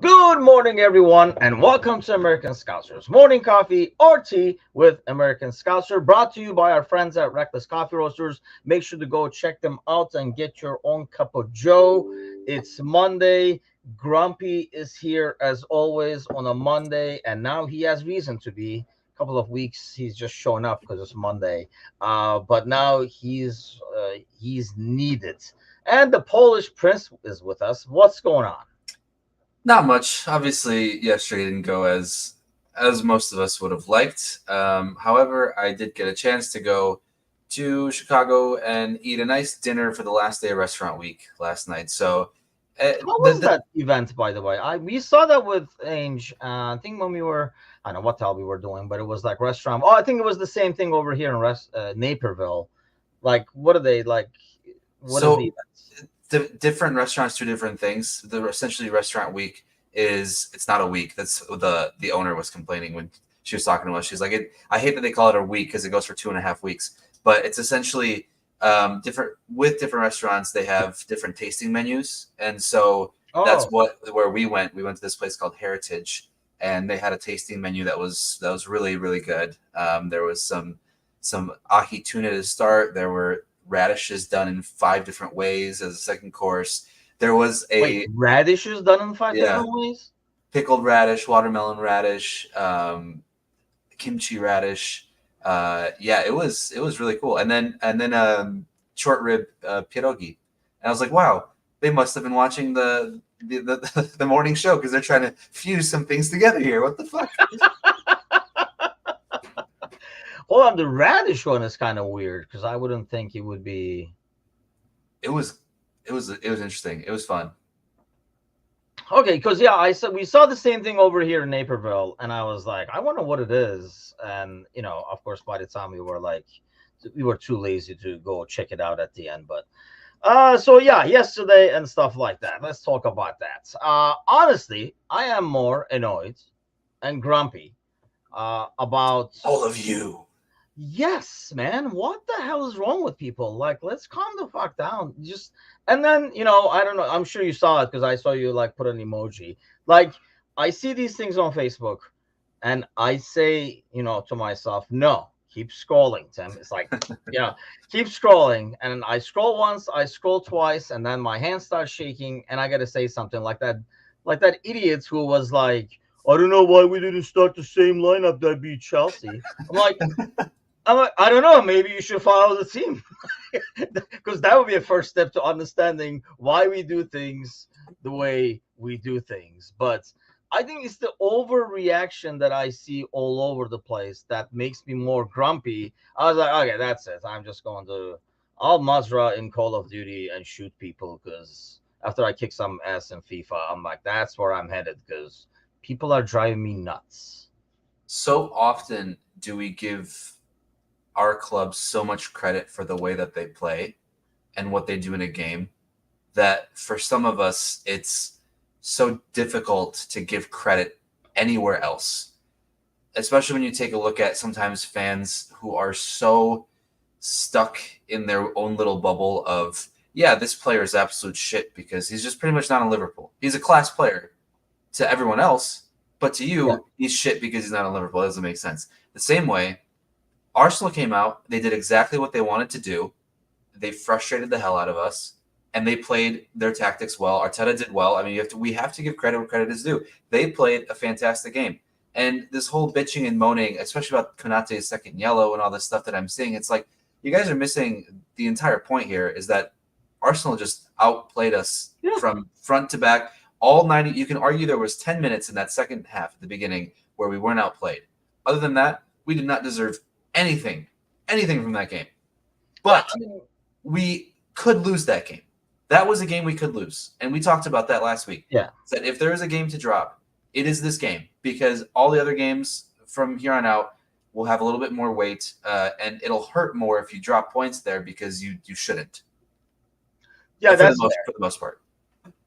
Good morning, everyone, and welcome to American Scousers Morning Coffee or Tea with American Scouser, brought to you by our friends at Reckless Coffee Roasters. Make sure to go check them out and get your own cup of Joe. It's Monday. Grumpy is here as always on a Monday, and now he has reason to be. A couple of weeks he's just showing up because it's Monday, but now he's needed. And the Polish Prince is with us. What's going on? Not much. Obviously, yesterday didn't go as most of us would have liked. However, I did get a chance to go to Chicago and eat a nice dinner for the last day of restaurant week last night. So, How was the that event, by the way? I We saw that with Ange. I think when we were, I don't know what the hell we were doing, but it was like restaurant. Oh, I think it was the same thing over here in Naperville. Like, what are they like? What is the so event? different restaurants do different things. The essentially restaurant week is it's not a week. That's the owner was complaining when she was talking to us. She's like, I hate that they call it a week because it goes for 2.5 weeks, but it's essentially different with different restaurants. They have different tasting menus, and so that's Oh, what where we went. We went to this place called Heritage, and they had a tasting menu that was really really good. There was some ahi tuna to start. There were radishes done in 5 different ways as a second course. There was wait, a radishes done in five yeah different ways? pickled radish, watermelon radish, kimchi radish. Yeah, it was really cool. And then short rib pierogi. And I was like, wow, they must have been watching the morning show because they're trying to fuse some things together here. What the fuck? Hold on, the radish one is kind of weird because I wouldn't think it would be. It was it was interesting. It was fun. Okay, because yeah, I said we saw the same thing over here in Naperville, and I was like, I wonder what it is. And of course, by the time we were too lazy to go check it out at the end. But so yeah, yesterday and stuff like that. Let's talk about that. Honestly, I am more annoyed and grumpy about. All of you. Yes, man. What the hell is wrong with people? Like, let's calm the fuck down. Just and then, I don't know. I'm sure you saw it because I saw you like put an emoji. Like, I see these things on Facebook, and I say, to myself, no, keep scrolling, Tim. It's like, yeah, keep scrolling. And I scroll once, I scroll twice, and then my hand starts shaking, and I gotta say something like that idiot who was like, I don't know why we didn't start the same lineup that beat Chelsea. I don't know. Maybe you should follow the team because that would be a first step to understanding why we do things the way we do things. But I think it's the overreaction that I see all over the place that makes me more grumpy. I was like, okay, that's it. I'm just going to I'll Mazra in Call of Duty and shoot people because after I kick some ass in FIFA, I'm like, that's where I'm headed because people are driving me nuts. So often do we give our club so much credit for the way that they play and what they do in a game that for some of us it's so difficult to give credit anywhere else, especially when you take a look at sometimes fans who are so stuck in their own little bubble of, yeah, this player is absolute shit because he's just pretty much not in Liverpool. He's a class player to everyone else, but to Yeah. you he's shit because he's not in Liverpool. That doesn't make sense. The same way Arsenal came out, they did exactly what they wanted to do. They frustrated the hell out of us, and they played their tactics well. Arteta did well. I mean, we have to give credit where credit is due. They played a fantastic game. And this whole bitching and moaning, especially about Konate's second yellow and all this stuff that I'm seeing, it's like you guys are missing the entire point here is that Arsenal just outplayed us Yeah. from front to back. All 90, you can argue there was 10 minutes in that second half at the beginning where we weren't outplayed. Other than that, we did not deserve anything, anything from that game. Well, But we could lose that game. That was a game we could lose. And we talked about that last week. yeah. That if there is a game to drop, it is this game because all the other games from here on out will have a little bit more weight, and it'll hurt more if you drop points there because you shouldn't Yeah, for that's the most part.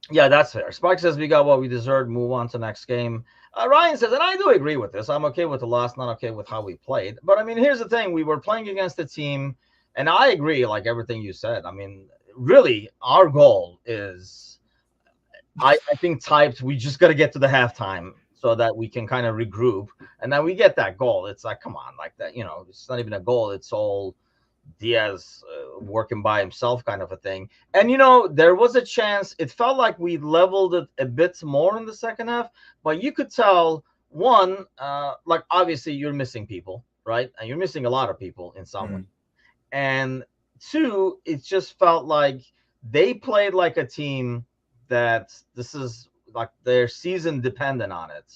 Yeah, that's fair. Spike says we got what we deserved. Move on to next game. Ryan says, and I do agree with this. I'm okay with the loss, not okay with how we played. But I mean, here's the thing: we were playing against a team, and I agree, like everything you said. I mean, really, our goal is I think typed we just got to get to the halftime so that we can kind of regroup, and then we get that goal. It's like, come on, like that, it's not even a goal. It's all Diaz working by himself, kind of a thing. And there was a chance. It felt like we leveled it a bit more in the second half, but you could tell one, like obviously you're missing people, right? And you're missing a lot of people in some way. Mhm. And two, it just felt like they played like a team that this is like their season dependent on it,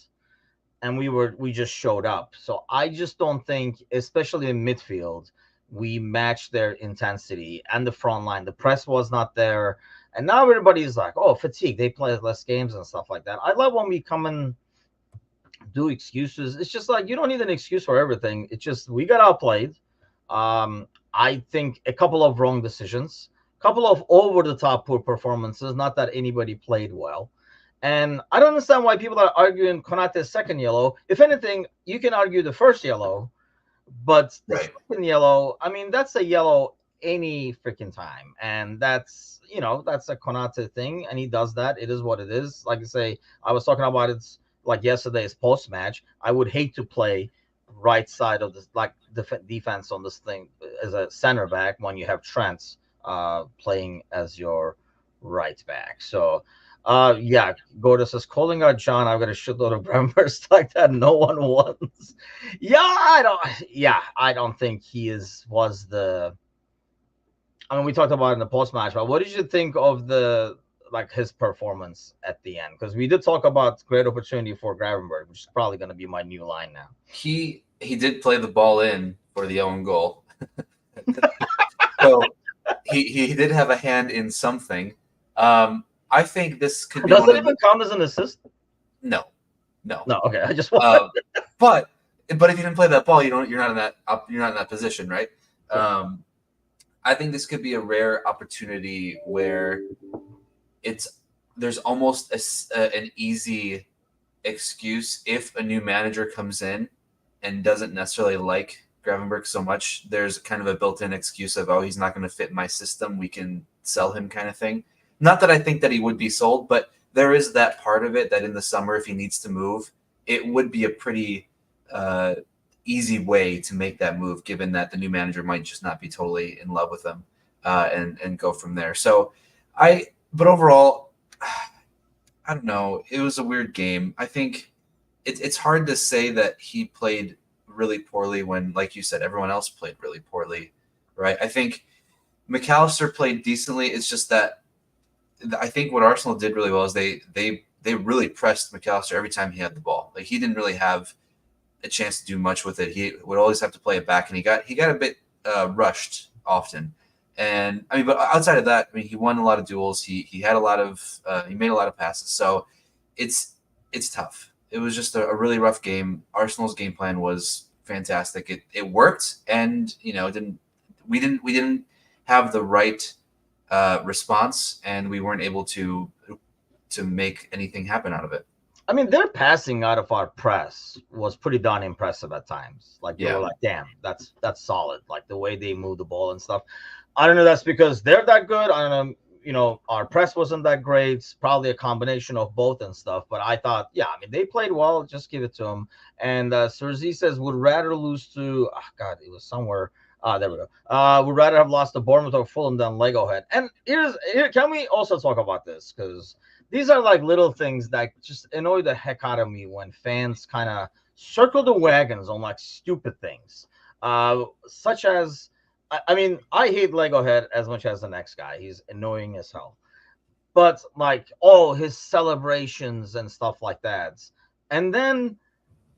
and we just showed up. So I just don't think, especially in midfield, we matched their intensity and the front line. The press was not there, and now everybody's like, "Oh, fatigue. They play less games and stuff like that." I love when we come and do excuses. It's just like you don't need an excuse for everything. It's just we got outplayed. I think a couple of wrong decisions, a couple of over the top poor performances. Not that anybody played well. And I don't understand why people are arguing Konate's second yellow. If anything, you can argue the first yellow, but the Right. second yellow, I mean, that's a yellow any freaking time. And that's a Konate thing. And he does that. It is what it is. Like I say, I was talking about it like yesterday's post match. I would hate to play right side of this, like defense on this thing as a center back when you have Trent playing as your right back. So, yeah, Gorda says, calling out John, I've got a shitload of members like that no one wants. I don't think he was the. I mean, we talked about it in the post match, but what did you think of his performance at the end? Because we did talk about great opportunity for Gravenberg, which is probably going to be my new line now. He did play the ball in for the own goal. So he did have a hand in something. I think this could be Does one it of the even count as an assist? no, no. No. Okay, I just want. Uh, but if you didn't play that ball, you're not in that position, right? Um, I think this could be a rare opportunity where there's almost an easy excuse if a new manager comes in and doesn't necessarily like Gravenberg so much. There's kind of a built-in excuse of, oh, he's not going to fit my system. We can sell him, kind of thing. Not that I think that he would be sold, but there is that part of it that in the summer, if he needs to move, it would be a pretty easy way to make that move, given that the new manager might just not be totally in love with him, and go from there. So but overall, I don't know. It was a weird game. I think it's hard to say that he played really poorly when, like you said, everyone else played really poorly, right? I think McAllister played decently. It's just that I think what Arsenal did really well is they really pressed McAllister every time he had the ball. Like, he didn't really have a chance to do much with it. He would always have to play it back, and he got a bit rushed often. And I mean, but outside of that, I mean, he won a lot of duels. He had a lot of he made a lot of passes. So it's tough. It was just a really rough game. Arsenal's game plan was fantastic. It worked, and we didn't have the right response, and we weren't able to make anything happen out of it. I mean, their passing out of our press was pretty darn impressive at times. Like, you were Yeah. like, damn, that's solid. Like the way they move the ball and stuff. I don't know. That's because they're that good. I don't know. Our press wasn't that great. It's probably a combination of both and stuff. But I thought, yeah, I mean, they played well. Just give it to them. And Sir Z says, would rather lose to, oh, God, it was somewhere. There we go. Would rather have lost to Bournemouth or Fulham than Lego Head. And here, can we also talk about this? Because these are like little things that just annoy the heck out of me when fans kind of circle the wagons on like stupid things, such as I mean, I hate Lego Head as much as the next guy. He's annoying as hell. But like, oh, his celebrations and stuff like that. And then,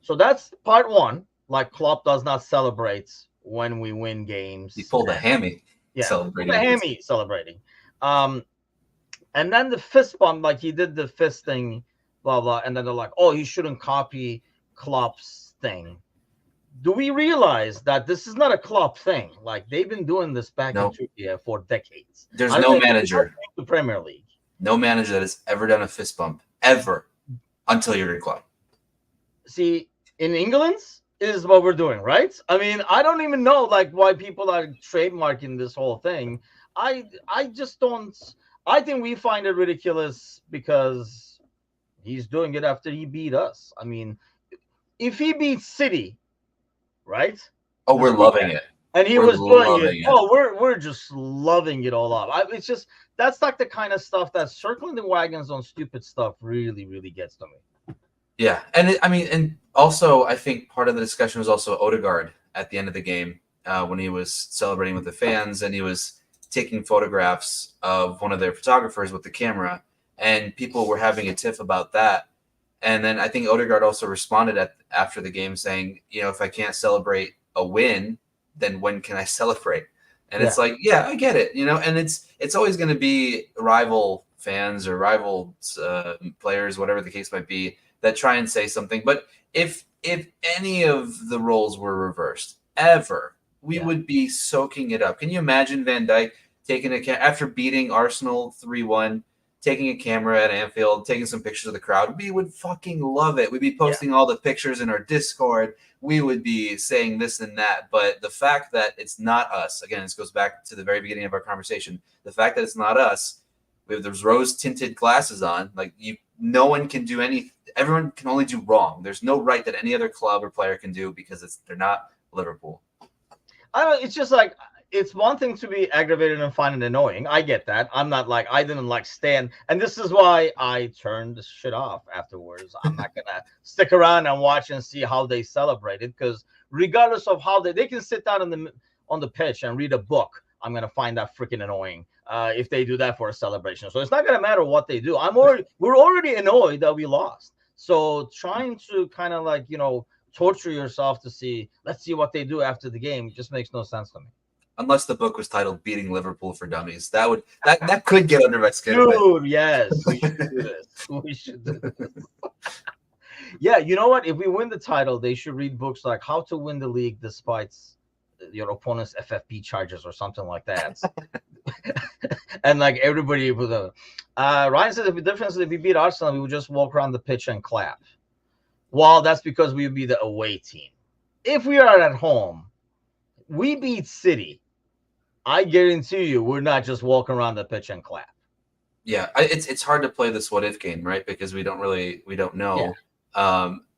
so that's part one. Like, Klopp does not celebrate when we win games. He pulled a hammy The celebrating. hammy celebrating. Um, and then the fist bump, like he did the fist thing, blah blah. And then they're like, oh, he shouldn't copy Klopp's thing. Do we realize that this is not a Klopp thing? Like, they've been doing this back in Turkey for decades. There's no manager, the Premier League, no manager that has ever done a fist bump ever until Jurgen Klopp. See, in England is what we're doing, right? I mean, I don't even know like why people are trademarking this whole thing. I just don't. I think we find it ridiculous because he's doing it after he beat us. I mean, if he beats City, right, Oh, this we're loving weekend, it. and he We're was doing it, loving it. oh, we're just loving it all up. It's just that's like the kind of stuff that circling the wagons on stupid stuff really, really gets to me. Yeah, and I mean, and also I think part of the discussion was also Odegaard at the end of the game when he was celebrating with the fans and he was taking photographs of one of their photographers with the camera, and people were having a tiff about that. And then I think Odegaard also responded after the game saying, if I can't celebrate a win, then when can I celebrate? And Yeah, it's like, yeah, I get it, and it's always going to be rival fans or rival players, whatever the case might be, that try and say something. But if any of the roles were reversed ever, we yeah, would be soaking it up. Can you imagine Van Dijk taking after beating Arsenal 3-1, taking a camera at Anfield, taking some pictures of the crowd? We would fucking love it. We'd be yeah. posting all the pictures in our Discord. We would be saying this and that. But the fact that it's not us, again, this goes back to the very beginning of our conversation. The fact that it's not us, we have those rose tinted glasses on. Like no one can do anything. Everyone can only do wrong. There's no right that any other club or player can do because they're not Liverpool. I don't. It's just like it's one thing to be aggravated and find it annoying. I get that. I'm not like I didn't like stand, and this is why I turned this shit off afterwards. I'm not gonna stick around and watch and see how they celebrate it because regardless of how they can sit down on the pitch and read a book. I'm gonna find that freaking annoying if they do that for a celebration. So it's not gonna matter what they do. We're already annoyed that we lost. So trying to kind of like torture yourself to see, let's see what they do after the game, just makes no sense to me. Unless the book was titled "Beating Liverpool for Dummies," that could get under my skin a bit. Dude, yes, we should do this. We should do this. Yeah, you know what? If we win the title, they should read books like How to Win the League Despite Your Opponent's FFP Charges or something like that. And like everybody with a Ryan said, the difference is if we beat Arsenal, we would just walk around the pitch and clap. Well, that's because we would be the away team. If we are at home, we beat City. I guarantee you, we're not just walking around the pitch and clap. Yeah, it's hard to play this what if game, right? Because we don't Yeah. know.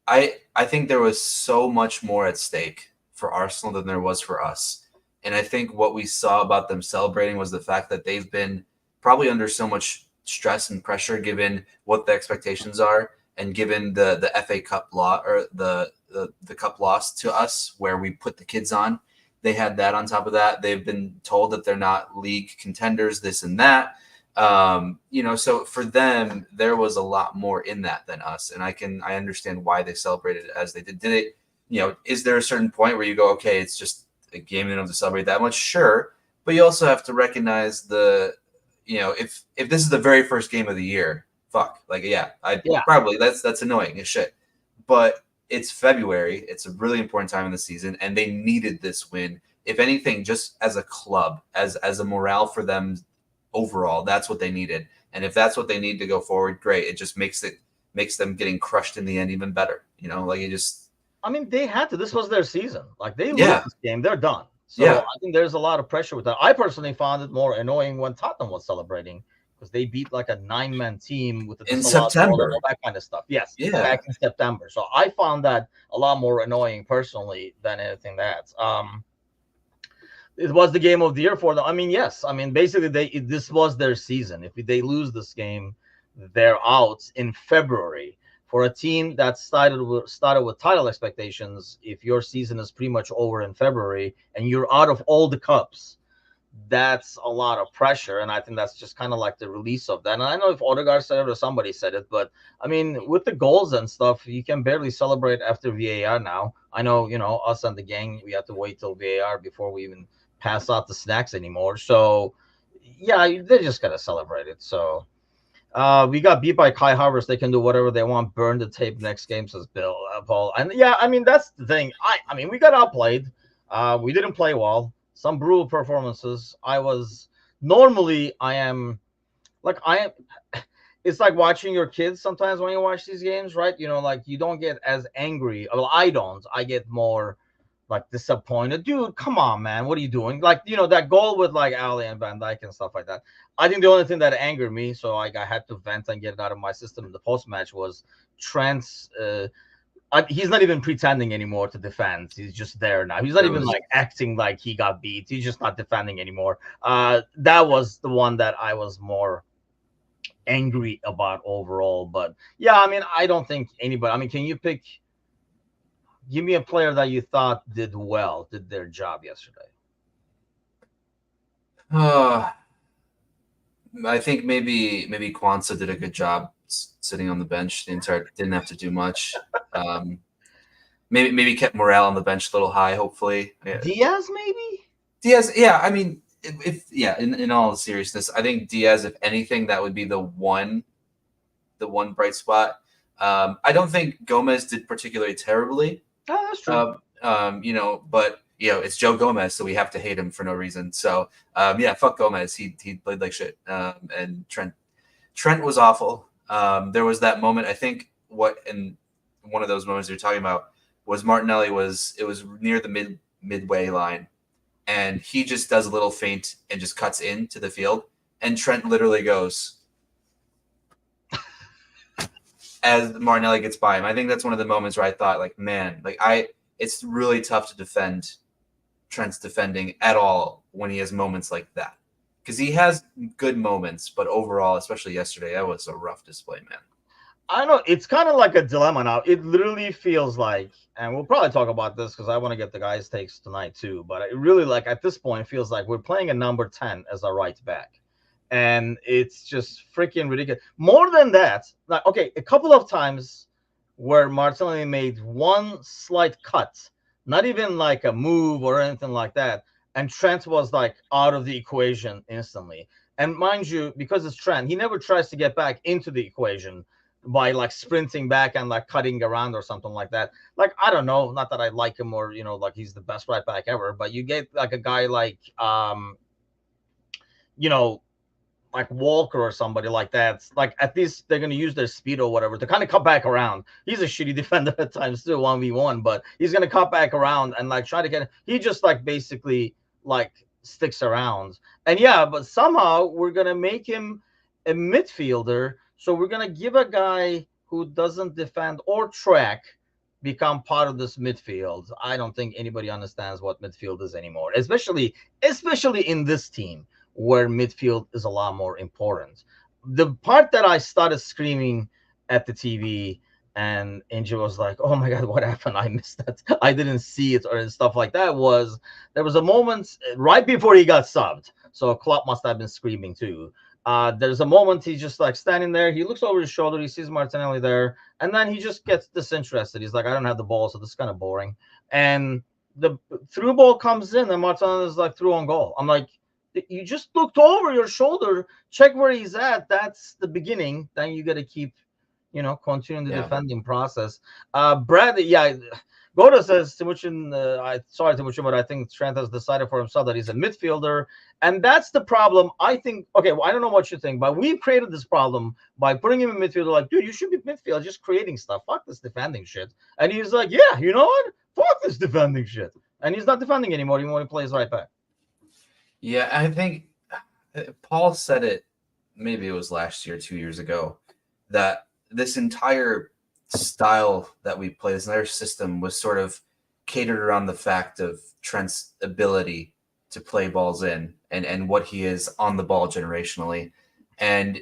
I think there was so much more at stake for Arsenal than there was for us, and I think what we saw about them celebrating was the fact that they've been probably under so much stress and pressure given what the expectations are, and given the FA Cup law or the cup loss to us where we put the kids on. They had that on top of that. They've been told that they're not league contenders, this and that. So for them, there was a lot more in that than us. And I understand why they celebrated it as they did. Did it, is there a certain point where you go, okay, it's just a game, they don't have to celebrate that much? Sure. But you also have to recognize if this is the very first game of the year, fuck. Like, yeah, probably that's annoying as shit. But it's February. It's a really important time in the season, and they needed this win. If anything, just as a club, as a morale for them overall, that's what they needed. And if that's what they need to go forward, great. It just makes them getting crushed in the end even better. Like it just. I mean, they had to. This was their season. Like they lose this game, they're done. So Yeah. I think there's a lot of pressure with that. I personally found it more annoying when Tottenham was celebrating because they beat like a 9-man team with the In September, all that kind of stuff. Yes, yeah, back in September. So I found that a lot more annoying personally than anything that. It was the game of the year for them. I mean, yes. I mean, basically, this was their season. If they lose this game, they're out in February. For a team that started with title expectations, if your season is pretty much over in February and you're out of all the cups, that's a lot of pressure. And I think that's just kind of like the release of that. And I know if Odegaard said it or somebody said it, but I mean, with the goals and stuff, you can barely celebrate after VAR now. I know, us and the gang, we have to wait till VAR before we even pass out the snacks anymore. So, yeah, they just got to celebrate it. So, we got beat by Kai Havertz. They can do whatever they want. Burn the tape next game, says Paul. And yeah, I mean that's the thing. I mean we got outplayed. We didn't play well. Some brutal performances. I am. It's like watching your kids sometimes when you watch these games, right? Like you don't get as angry. Well, I don't. I get more like disappointed. Dude, come on, man. What are you doing? Like, that goal with like Ali and Van Dijk and stuff like that. I think the only thing that angered me, so like I had to vent and get it out of my system in the post match, was Trent's. He's not even pretending anymore to defend. He's just there now. He's not There even was like acting like he got beat. He's just not defending anymore. That was the one that I was more angry about overall. But yeah, I mean, I don't think anybody. I mean, can you pick? Give me a player that you thought did their job yesterday. uh, I think maybe Kwanzaa did a good job sitting on the bench the entire didn't have to do much. Um, maybe kept morale on the bench a little high. Hopefully, yeah. Diaz, maybe. Diaz. Yeah, I mean, if yeah, in all seriousness, I think Diaz, if anything, that would be the one bright spot. I don't think Gomez did particularly terribly. Oh, that's true. But it's Joe Gomez, so we have to hate him for no reason. So yeah, fuck Gomez. He played like shit. And Trent was awful. There was that moment. I think in one of those moments you're talking about was Martinelli it was near the midway line, and he just does a little feint and just cuts into the field, and Trent literally goes as Martinelli gets by him. I think that's one of the moments where I thought, like, man, it's really tough to defend Trent's defending at all when he has moments like that. Because he has good moments, but overall, especially yesterday, that was a rough display, man. I know it's kind of like a dilemma now. It literally feels like, and we'll probably talk about this because I want to get the guys' takes tonight too. But it really, like, at this point, feels like we're playing a number 10 as a right back, and it's just freaking ridiculous. More than that, like, okay, a couple of times where Martinelli made one slight cut, not even like a move or anything like that, and Trent was like out of the equation instantly. And mind you, because it's Trent, he never tries to get back into the equation by like sprinting back and like cutting around or something like that. Like, I don't know, not that I like him or like he's the best right back ever, but you get like a guy like you know like Walker or somebody like that. Like, at least they're gonna use their speed or whatever to kind of cut back around. He's a shitty defender at times too, 1v1, but he's gonna cut back around and like try to get. He just like basically like sticks around. And yeah, but somehow we're gonna make him a midfielder. So we're gonna give a guy who doesn't defend or track become part of this midfield. I don't think anybody understands what midfield is anymore, especially in this team where midfield is a lot more important. The part that I started screaming at the TV and Angel was like, "Oh my god, what happened? I missed that. I didn't see it," or stuff like that. Was there was a moment right before he got subbed, so Klopp must have been screaming too. There's a moment he's just like standing there. He looks over his shoulder. He sees Martinelli there, and then he just gets disinterested. He's like, "I don't have the ball, so this is kind of boring." And the through ball comes in, and Martinelli is like through on goal. I'm like, you just looked over your shoulder, check where he's at. That's the beginning. Then you got to keep, continuing the defending process. Brad, yeah, Goda says Timuchin. Sorry, Timuchin, but I think Trent has decided for himself that he's a midfielder, and that's the problem. I think. Okay, well, I don't know what you think, but we've created this problem by putting him in midfielder. Like, dude, you should be midfield, just creating stuff. Fuck this defending shit. And he's like, yeah, you know what? Fuck this defending shit. And he's not defending anymore. Even when he plays right back. Yeah, I think Paul said it, maybe it was last year, 2 years ago, that this entire style that we play, this entire system was sort of catered around the fact of Trent's ability to play balls in and what he is on the ball generationally. And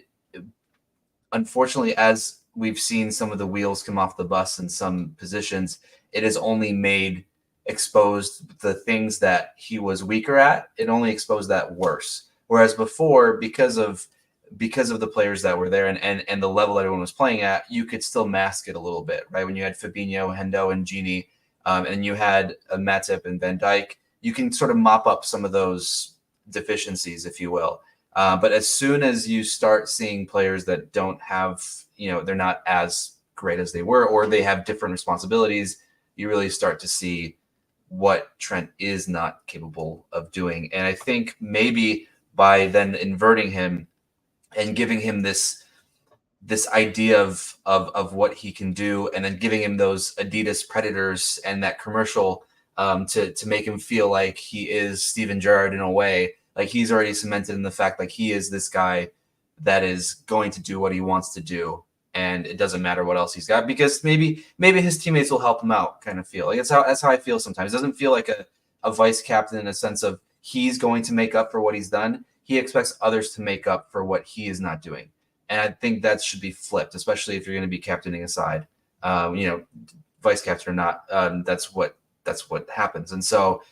unfortunately, as we've seen some of the wheels come off the bus in some positions, it has only exposed the things that he was weaker at. It only exposed that worse. Whereas before, because of the players that were there and the level everyone was playing at, you could still mask it a little bit, right? When you had Fabinho, Hendo, and Gini, and you had Matip and Van Dijk, you can sort of mop up some of those deficiencies, if you will. But as soon as you start seeing players that don't have, they're not as great as they were, or they have different responsibilities, you really start to see what Trent is not capable of doing. And I think maybe by then inverting him and giving him this idea of what he can do, and then giving him those Adidas Predators and that commercial to make him feel like he is Steven Gerrard in a way. Like he's already cemented in the fact like he is this guy that is going to do what he wants to do, and it doesn't matter what else he's got because maybe his teammates will help him out. Kind of feel like that's how I feel sometimes. It doesn't feel like a vice captain in a sense of he's going to make up for what he's done. He expects others to make up for what he is not doing, and I think that should be flipped, especially if you're going to be captaining a side. Vice captain or not, that's what happens, and so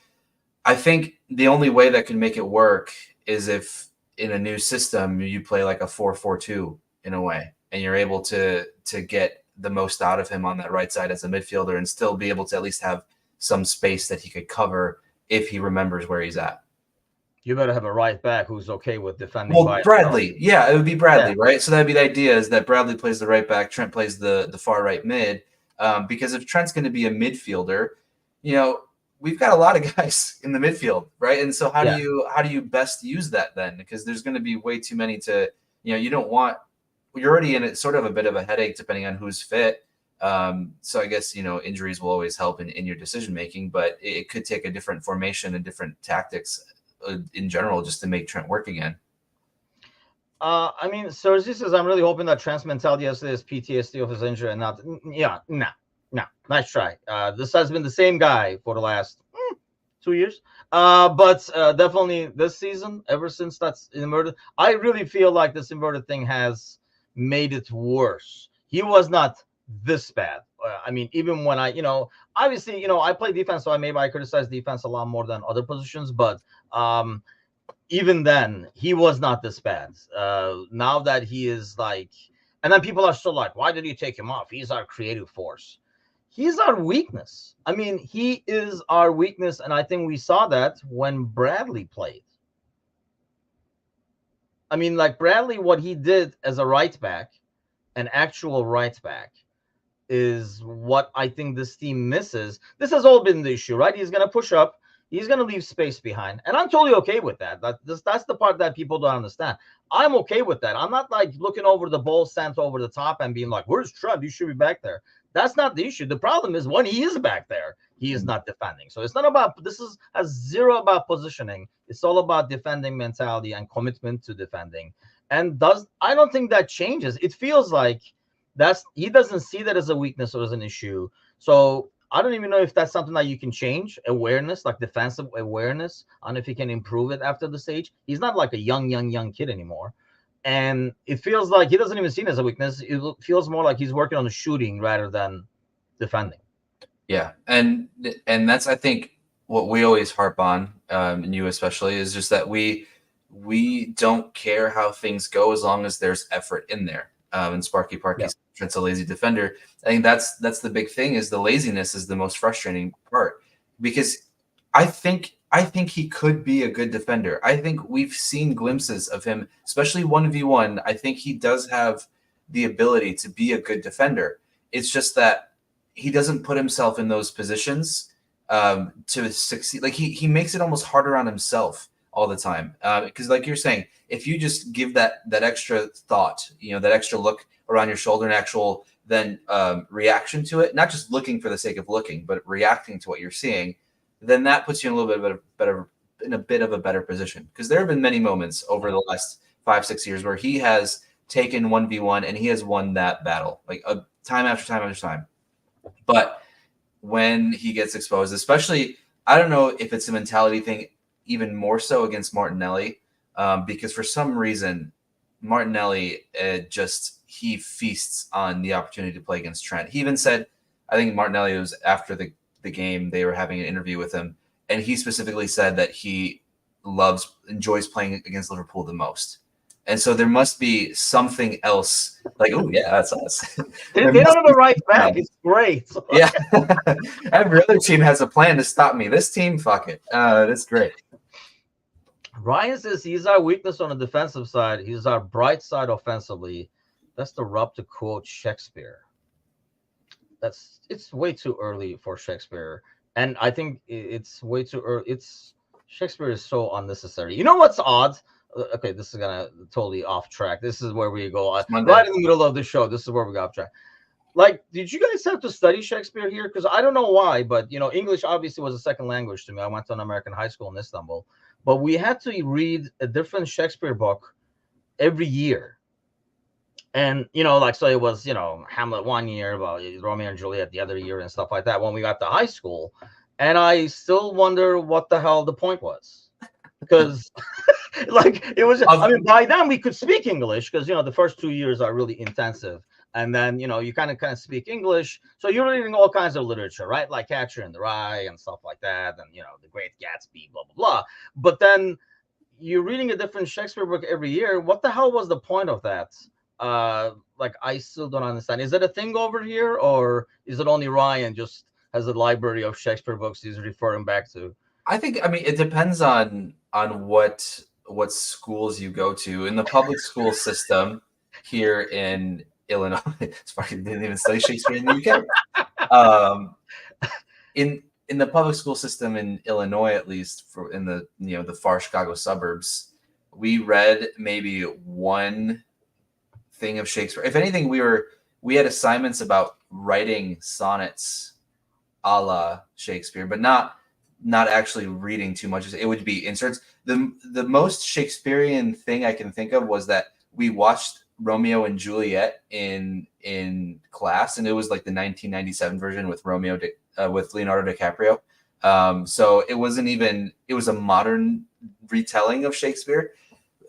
I think the only way that can make it work is if in a new system you play like a 4-4-2 in a way, and you're able to get the most out of him on that right side as a midfielder and still be able to at least have some space that he could cover if he remembers where he's at. You better have a right back who's okay with defending. Well, Bradley, yeah, it would be Bradley, right? So that'd be the idea is that Bradley plays the right back, Trent plays the far right mid, because if Trent's going to be a midfielder, we've got a lot of guys in the midfield, right? And so how do you best use that then? Because there's going to be way too many to, you don't want. You're already in sort of a bit of a headache depending on who's fit. So I guess injuries will always help in your decision making, but it could take a different formation and different tactics in general just to make Trent work again. I mean, Sergi says, I'm really hoping that Trent's mentality yesterday is PTSD of his injury and not. No. Nice try. This has been the same guy for the last 2 years. But definitely this season, ever since that's inverted, I really feel like this inverted thing has made it worse. He was not this bad. I mean, even when obviously, I play defense, so maybe I criticize defense a lot more than other positions, but even then, he was not this bad. Now that he is like, and then people are still like, why did you take him off? He's our creative force. He's our weakness. I mean, he is our weakness, and I think we saw that when Bradley played. I mean, like Bradley, what he did as a right back, an actual right back, is what I think this team misses. This has all been the issue, right? He's going to push up. He's going to leave space behind. And I'm totally okay with that. That's the part that people don't understand. I'm okay with that. I'm not like looking over the ball sent over the top and being like, where's Trent? You should be back there. That's not the issue. The problem is when he is back there, he is not defending. So it's not about, has zero about positioning. It's all about defending mentality and commitment to defending. And I don't think that changes. It feels like he doesn't see that as a weakness or as an issue. So I don't even know if that's something that you can change. Awareness, like defensive awareness, on if he can improve it after the stage. He's not like a young kid anymore. And it feels like he doesn't even see it as a weakness. It feels more like he's working on the shooting rather than defending. Yeah, and that's, I think, what we always harp on, and you especially, is just that we don't care how things go as long as there's effort in there. And Sparky Parky's Trent's a lazy defender. I think that's the big thing, is the laziness is the most frustrating part, because I think he could be a good defender. I think we've seen glimpses of him, especially 1v1. I think he does have the ability to be a good defender. It's just that he doesn't put himself in those positions to succeed. Like he makes it almost harder on himself all the time. Because like you're saying, if you just give that extra thought, that extra look around your shoulder, an actual then reaction to it, not just looking for the sake of looking, but reacting to what you're seeing, then that puts you in a little bit of a better position. Because there have been many moments over the last 5-6 years where he has taken 1v1 and he has won that battle, like time after time after time. But when he gets exposed, especially, I don't know if it's a mentality thing, even more so against Martinelli, because for some reason, Martinelli he feasts on the opportunity to play against Trent. He even said, I think Martinelli was after the game, they were having an interview with him, and he specifically said that he enjoys playing against Liverpool the most. And so there must be something else. Like, oh yeah, that's us. They don't have a right back. It's great. Yeah, every other team has a plan to stop me. This team, fuck it. That's great. Ryan says he's our weakness on the defensive side. He's our bright side offensively. That's the rub, to quote Shakespeare. It's way too early for Shakespeare, and I think it's way too early. Shakespeare is so unnecessary. You know what's odd? Okay, this is gonna totally off track. This is where we go right in the middle of the show. This is where we got off track. Like, did you guys have to study Shakespeare here? Because I don't know why, but English obviously was a second language to me. I went to an American high school in Istanbul, but we had to read a different Shakespeare book every year. And like, so it was Hamlet one year, about Romeo and Juliet the other year, and stuff like that when we got to high school. And I still wonder what the hell the point was, because like, it was, I Of mean, by then we could speak English, because the first 2 years are really intensive, and then you kind of speak English, so you're reading all kinds of literature, right? Like Catcher in the Rye and stuff like that, and The Great Gatsby, blah blah blah. But then you're reading a different Shakespeare book every year. What the hell was the point of that? Like, I still don't understand. Is it a thing over here, or is it only Ryan just has a library of Shakespeare books he's referring back to? I mean, it depends on what schools you go to. In the public school system here in Illinois, it's fucking didn't even study Shakespeare in the UK. In the public school system in Illinois, at least for in the the far Chicago suburbs, we read maybe one thing of Shakespeare. If anything, we had assignments about writing sonnets a la Shakespeare, but not actually reading too much. It would be inserts. The most Shakespearean thing I can think of was that we watched Romeo and Juliet in class, and it was like the 1997 version with with Leonardo DiCaprio. So it wasn't even, it was a modern retelling of Shakespeare.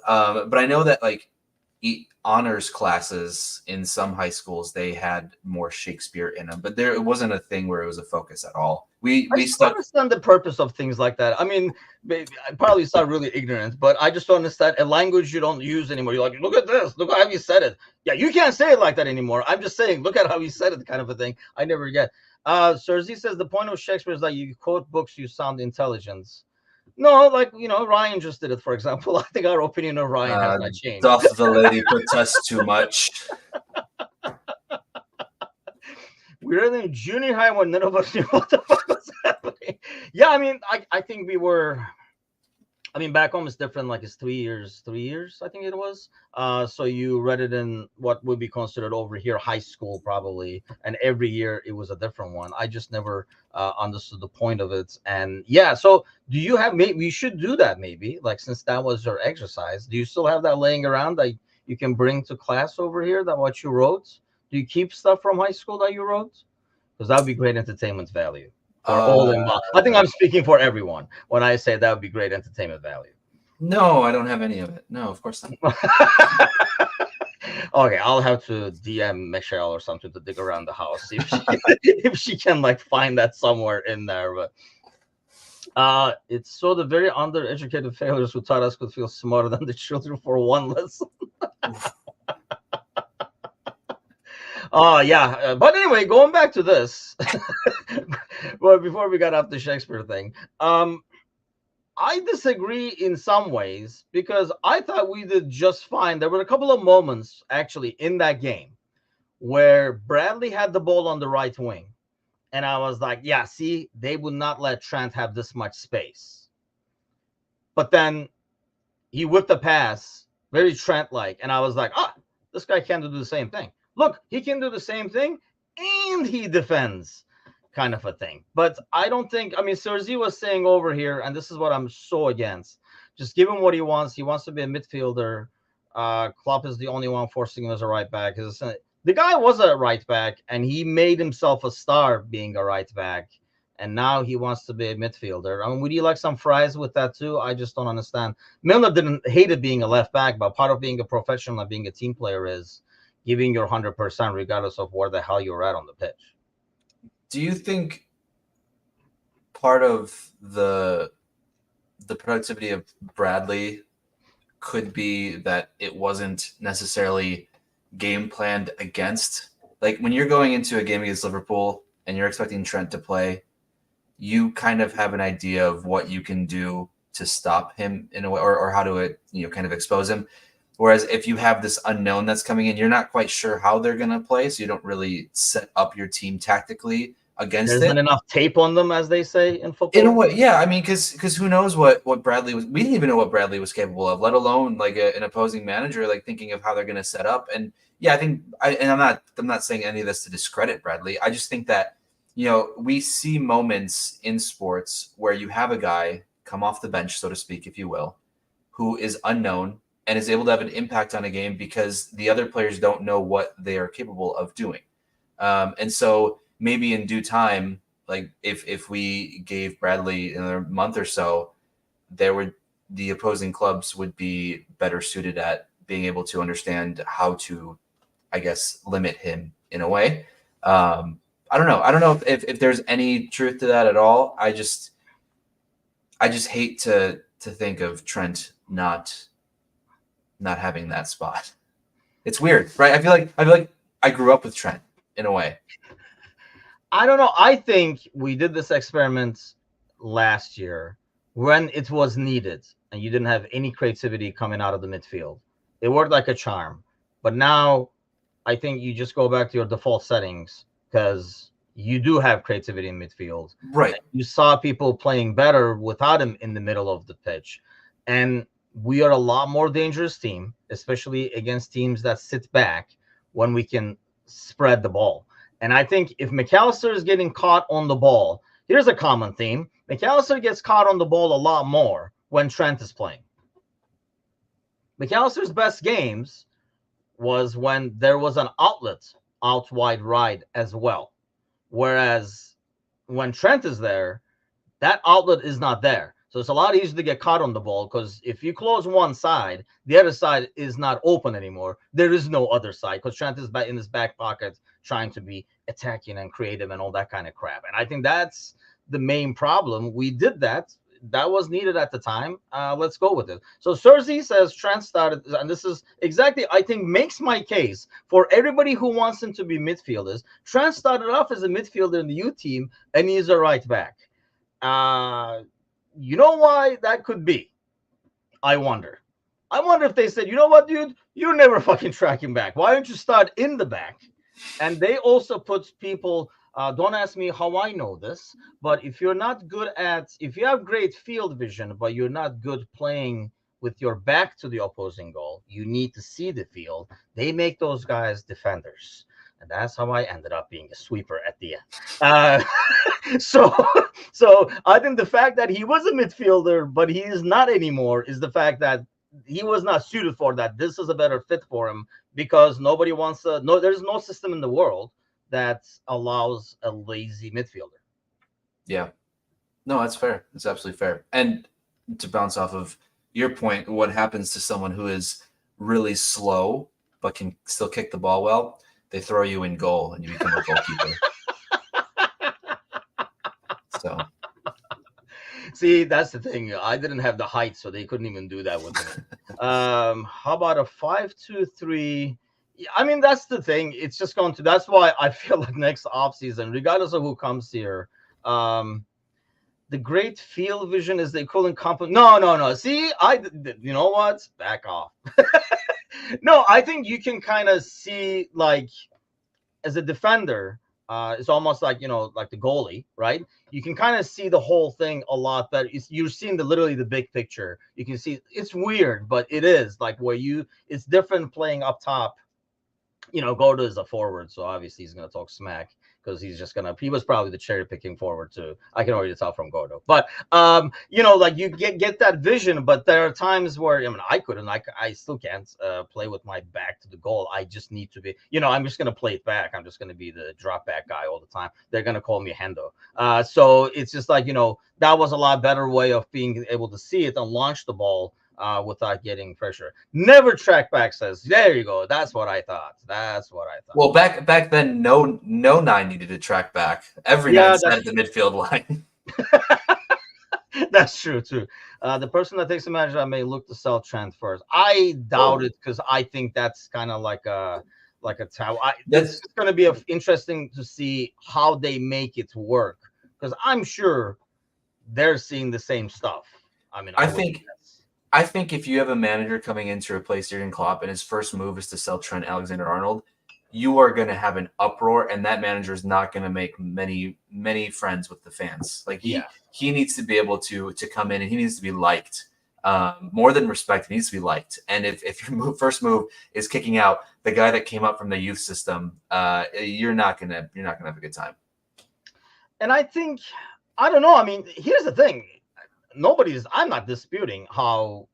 But I know that like honors classes in some high schools, they had more Shakespeare in them, but it wasn't a thing where it was a focus at all. I We just don't stuck. understand the purpose of things like that. I mean, I probably sound really ignorant, but I just don't understand a language you don't use anymore. You're like, look at this, look how you said it. Yeah, you can't say it like that anymore. I'm just saying, look at how you said it, kind of a thing. I never get. Serzi says the point of Shakespeare is that you quote books, you sound intelligence. No, like Ryan just did it, for example. I think our opinion of Ryan has Uh, not changed. Doth the lady protest too much? We were in junior high when none of us knew what the fuck was happening. Yeah, I mean, I think we were. I mean, back home is different. Like, it's 3 years, 3 years, I think it was. So you read it in what would be considered over here high school, probably, and every year it was a different one. I just never understood the point of it. And yeah, so do you have? Maybe we should do that. Maybe, like, since that was your exercise, do you still have that laying around that you can bring to class over here? That what you wrote? Do you keep stuff from high school that you wrote? Because that would be great entertainment value for all involved. I think I'm speaking for everyone when I say that would be great entertainment value. No, I don't have any of it. No, of course not. Okay, I'll have to DM Michelle or something to dig around the house, see if she, if she can like find that somewhere in there. But it's so the very undereducated failures who taught us could feel smarter than the children for one lesson. Oh yeah, but anyway, going back to this. Well, before we got off the Shakespeare thing, I disagree in some ways, because I thought we did just fine. There were a couple of moments actually in that game where Bradley had the ball on the right wing, and I was like, yeah, see, they would not let Trent have this much space. But then he whipped the pass, very Trent-like, and I was like, this guy can do the same thing. Look, he can do the same thing, and he defends, kind of a thing. But I don't think, I mean, Serzi was saying over here, and this is what I'm so against. Just give him what he wants. He wants to be a midfielder. Klopp is the only one forcing him as a right back. The guy was a right back, and he made himself a star being a right back. And now he wants to be a midfielder. I mean, would you like some fries with that too? I just don't understand. Milner didn't hate it being a left back, but part of being a professional and being a team player is giving your 100% regardless of where the hell you're at on the pitch. Do you think part of the productivity of Bradley could be that it wasn't necessarily game planned against? Like, when you're going into a game against Liverpool and you're expecting Trent to play, you kind of have an idea of what you can do to stop him in a way, or how to kind of expose him. Whereas if you have this unknown that's coming in, you're not quite sure how they're going to play, so you don't really set up your team tactically against There's it. not enough tape on them, as they say in football. In a way, yeah. I mean, because who knows what Bradley was? We didn't even know what Bradley was capable of, let alone like an opposing manager like thinking of how they're going to set up. And yeah, I think, and I'm not saying any of this to discredit Bradley. I just think that, we see moments in sports where you have a guy come off the bench, so to speak, if you will, who is unknown and is able to have an impact on a game because the other players don't know what they are capable of doing. And so maybe in due time, like if we gave Bradley another month or so, the opposing clubs would be better suited at being able to understand how to, I guess, limit him in a way. I don't know. I don't know if there's any truth to that at all. I just hate to think of Trent not having that spot. It's weird, right? I feel like I grew up with Trent in a way. I don't know. I think we did this experiment last year when it was needed and you didn't have any creativity coming out of the midfield. It worked like a charm. But now I think you just go back to your default settings because you do have creativity in midfield. Right. You saw people playing better without him in the middle of the pitch. And we are a lot more dangerous team, especially against teams that sit back when we can spread the ball. And I think if McAllister is getting caught on the ball, here's a common theme. McAllister gets caught on the ball a lot more when Trent is playing. McAllister's best games was when there was an outlet out wide right as well. Whereas when Trent is there, that outlet is not there. So it's a lot easier to get caught on the ball because if you close one side, the other side is not open anymore. There is no other side because Trent is back in his back pocket trying to be attacking and creative and all that kind of crap. And I think that's the main problem. We did that. That was needed at the time. Let's go with it. So Cersei says Trent started, and this is exactly, I think, makes my case for everybody who wants him to be midfielders. Trent started off as a midfielder in the U team, and he's a right back. You know why that could be? I wonder. I wonder if they said, you know what, dude, you're never fucking tracking back. Why don't you start in the back? And they also put people. Don't ask me how I know this, but if you have great field vision, but you're not good playing with your back to the opposing goal, you need to see the field. They make those guys defenders. And that's how I ended up being a sweeper at the end. So, so I think the fact that he was a midfielder, but he is not anymore, is the fact that he was not suited for that. This is a better fit for him because nobody wants to. No, there's no system in the world that allows a lazy midfielder. Yeah. No, that's fair. That's absolutely fair. And to bounce off of your point, what happens to someone who is really slow but can still kick the ball well? They throw you in goal and you become a goalkeeper. So, see, that's the thing. I didn't have the height, so they couldn't even do that with me. How about a 5-2-3? I mean, that's the thing. It's just going to. That's why I feel like next offseason, regardless of who comes here, the great field vision is the equivalent company. No. See, you know what? Back off. No, I think you can kind of see, like, as a defender, it's almost like, like the goalie, right? You can kind of see the whole thing a lot better. You're seeing literally the big picture. You can see it's weird, but it is like it's different playing up top. Gordo is a forward, so obviously he's going to talk smack because he was probably the cherry picking forward too. I can already tell from Gordo, but like you get that vision, but there are times where, I mean, I couldn't, I still can't play with my back to the goal. I just need to be, I'm just going to play it back. I'm just going to be the drop back guy all the time. They're going to call me Hendo. So it's just like, that was a lot better way of being able to see it and launch the ball without getting pressure. Never track back says, there you go. That's what I thought. Well, back then, no nine needed to track back. Every nine sat at the midfield line. That's true too. The person that takes the manager may look to sell Trent first. I doubt it because I think that's kind of like a tower. It's going to be interesting to see how they make it work because I'm sure they're seeing the same stuff. I mean, I think if you have a manager coming in to replace Jurgen Klopp and his first move is to sell Trent Alexander-Arnold, you are going to have an uproar, and that manager is not going to make many friends with the fans. Like he needs to be able to come in and he needs to be liked. more than respect. It needs to be liked. And if your first move is kicking out the guy that came up from the youth system, you're not gonna have a good time. And I think, I don't know. I mean, here's the thing. I'm not disputing how,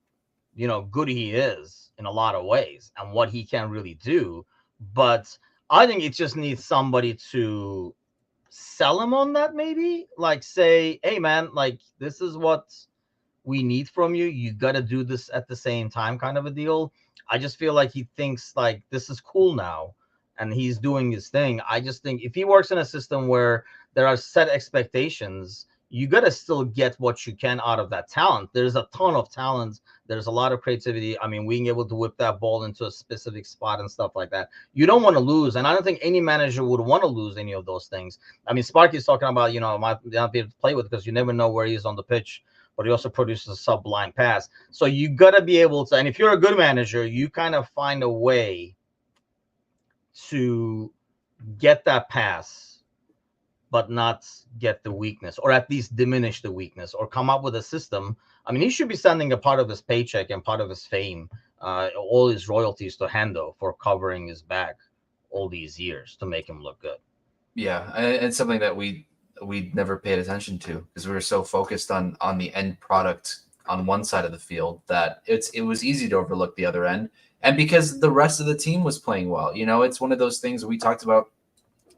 good he is in a lot of ways and what he can really do. But I think it just needs somebody to sell him on that, maybe like say, hey man, like this is what we need from you. You got to do this at the same time, kind of a deal. I just feel like he thinks like this is cool now and he's doing his thing. I just think if he works in a system where there are set expectations, you got to still get what you can out of that talent. There's a ton of talent. There's a lot of creativity. I mean, being able to whip that ball into a specific spot and stuff like that. You don't want to lose. And I don't think any manager would want to lose any of those things. I mean, Sparky's talking about, might not be able to play with because you never know where he is on the pitch, but he also produces a sub-blind pass. So you got to be able to, and if you're a good manager, you kind of find a way to get that pass, but not get the weakness, or at least diminish the weakness, or come up with a system. I mean, he should be sending a part of his paycheck and part of his fame, all his royalties to Hendo for covering his back all these years to make him look good. Yeah, and something that we never paid attention to because we were so focused on the end product on one side of the field that it was easy to overlook the other end. And because the rest of the team was playing well, it's one of those things we talked about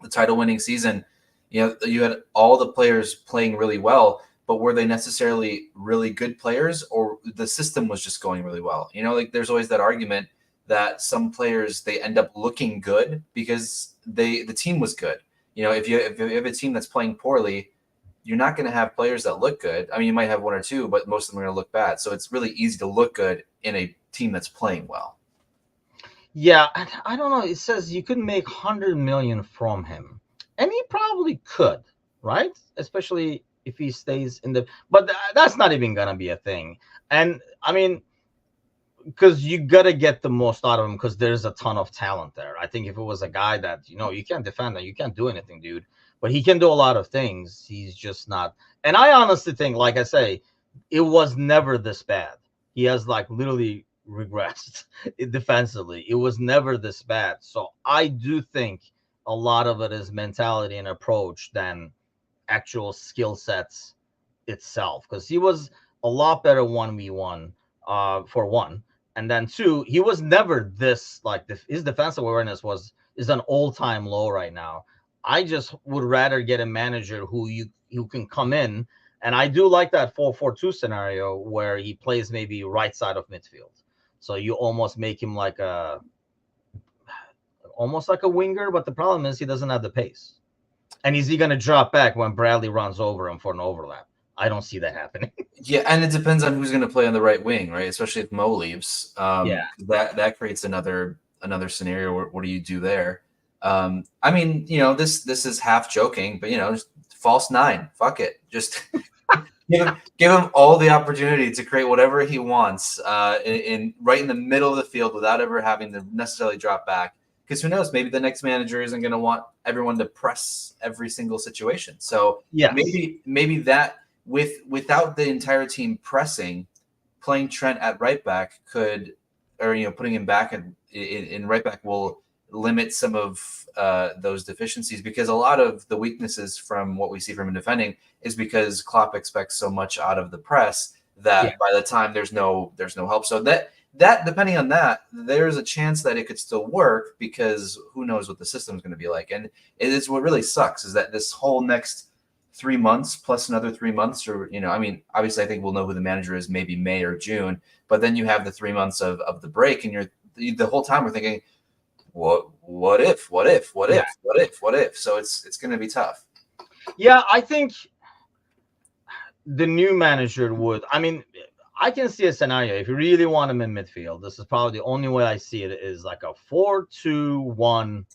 the title winning season. You had all the players playing really well, but were they necessarily really good players, or the system was just going really well? Like there's always that argument that some players, they end up looking good because the team was good. If you have a team that's playing poorly, you're not going to have players that look good. I mean, you might have one or two, but most of them are going to look bad. So it's really easy to look good in a team that's playing well. Yeah, I don't know. It says you could make 100 million from him, and he probably could, right? Especially if he stays in the. But that's not even gonna be a thing. And I mean, because you gotta get the most out of him because there's a ton of talent there. I think if it was a guy that you can't defend that, you can't do anything, dude. But he can do a lot of things. He's just not. And I honestly think, like I say, it was never this bad. He has like literally regressed defensively. It was never this bad. So I do think a lot of it is mentality and approach than actual skill sets itself. Because he was a lot better 1v1 for one. And then two, he was never this like his defensive awareness is an all-time low right now. I just would rather get a manager who can come in, and I do like that 4-4-2 scenario where he plays maybe right side of midfield. So you almost make him like almost like a winger, but the problem is he doesn't have the pace. And is he going to drop back when Bradley runs over him for an overlap? I don't see that happening. Yeah, and it depends on who's going to play on the right wing, right? Especially if Mo leaves. Yeah, that creates another scenario. What do you do there? I mean, this is half joking, but just false nine. Fuck it, just give him all the opportunity to create whatever he wants in right in the middle of the field without ever having to necessarily drop back. Because who knows? Maybe the next manager isn't going to want everyone to press every single situation. So yes. maybe that without the entire team pressing, playing Trent at right back could, or putting him back in right back will limit some of those deficiencies, because a lot of the weaknesses from what we see from him defending is because Klopp expects so much out of the press that by the time there's no help. So that depending on that, there's a chance that it could still work, because who knows what the system is going to be like. And it is what really sucks is that this whole next 3 months plus another 3 months, or I mean, obviously I think we'll know who the manager is maybe May or June, but then you have the 3 months of the break, and the whole time we're thinking, what if? So it's going to be tough. Yeah, I think the new manager would. I mean, I can see a scenario if you really want him in midfield. This is probably the only way I see it, is like a 4-2-1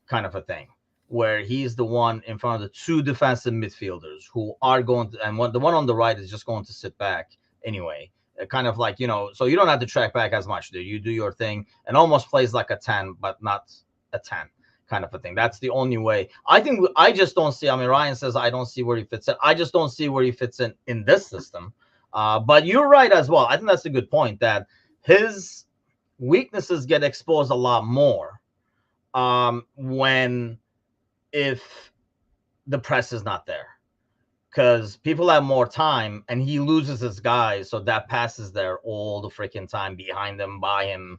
kind of a thing, where he's the one in front of the two defensive midfielders who are going to, and the one on the right is just going to sit back anyway. Kind of like, so you don't have to track back as much. You do your thing and almost plays like a 10, but not a 10 kind of a thing. That's the only way. I just don't see. I mean, Ryan says I don't see where he fits in. I just don't see where he fits in this system. But you're right as well. I think that's a good point that his weaknesses get exposed a lot more when if the press is not there because people have more time and he loses his guys, so that passes there all the freaking time behind him, by him,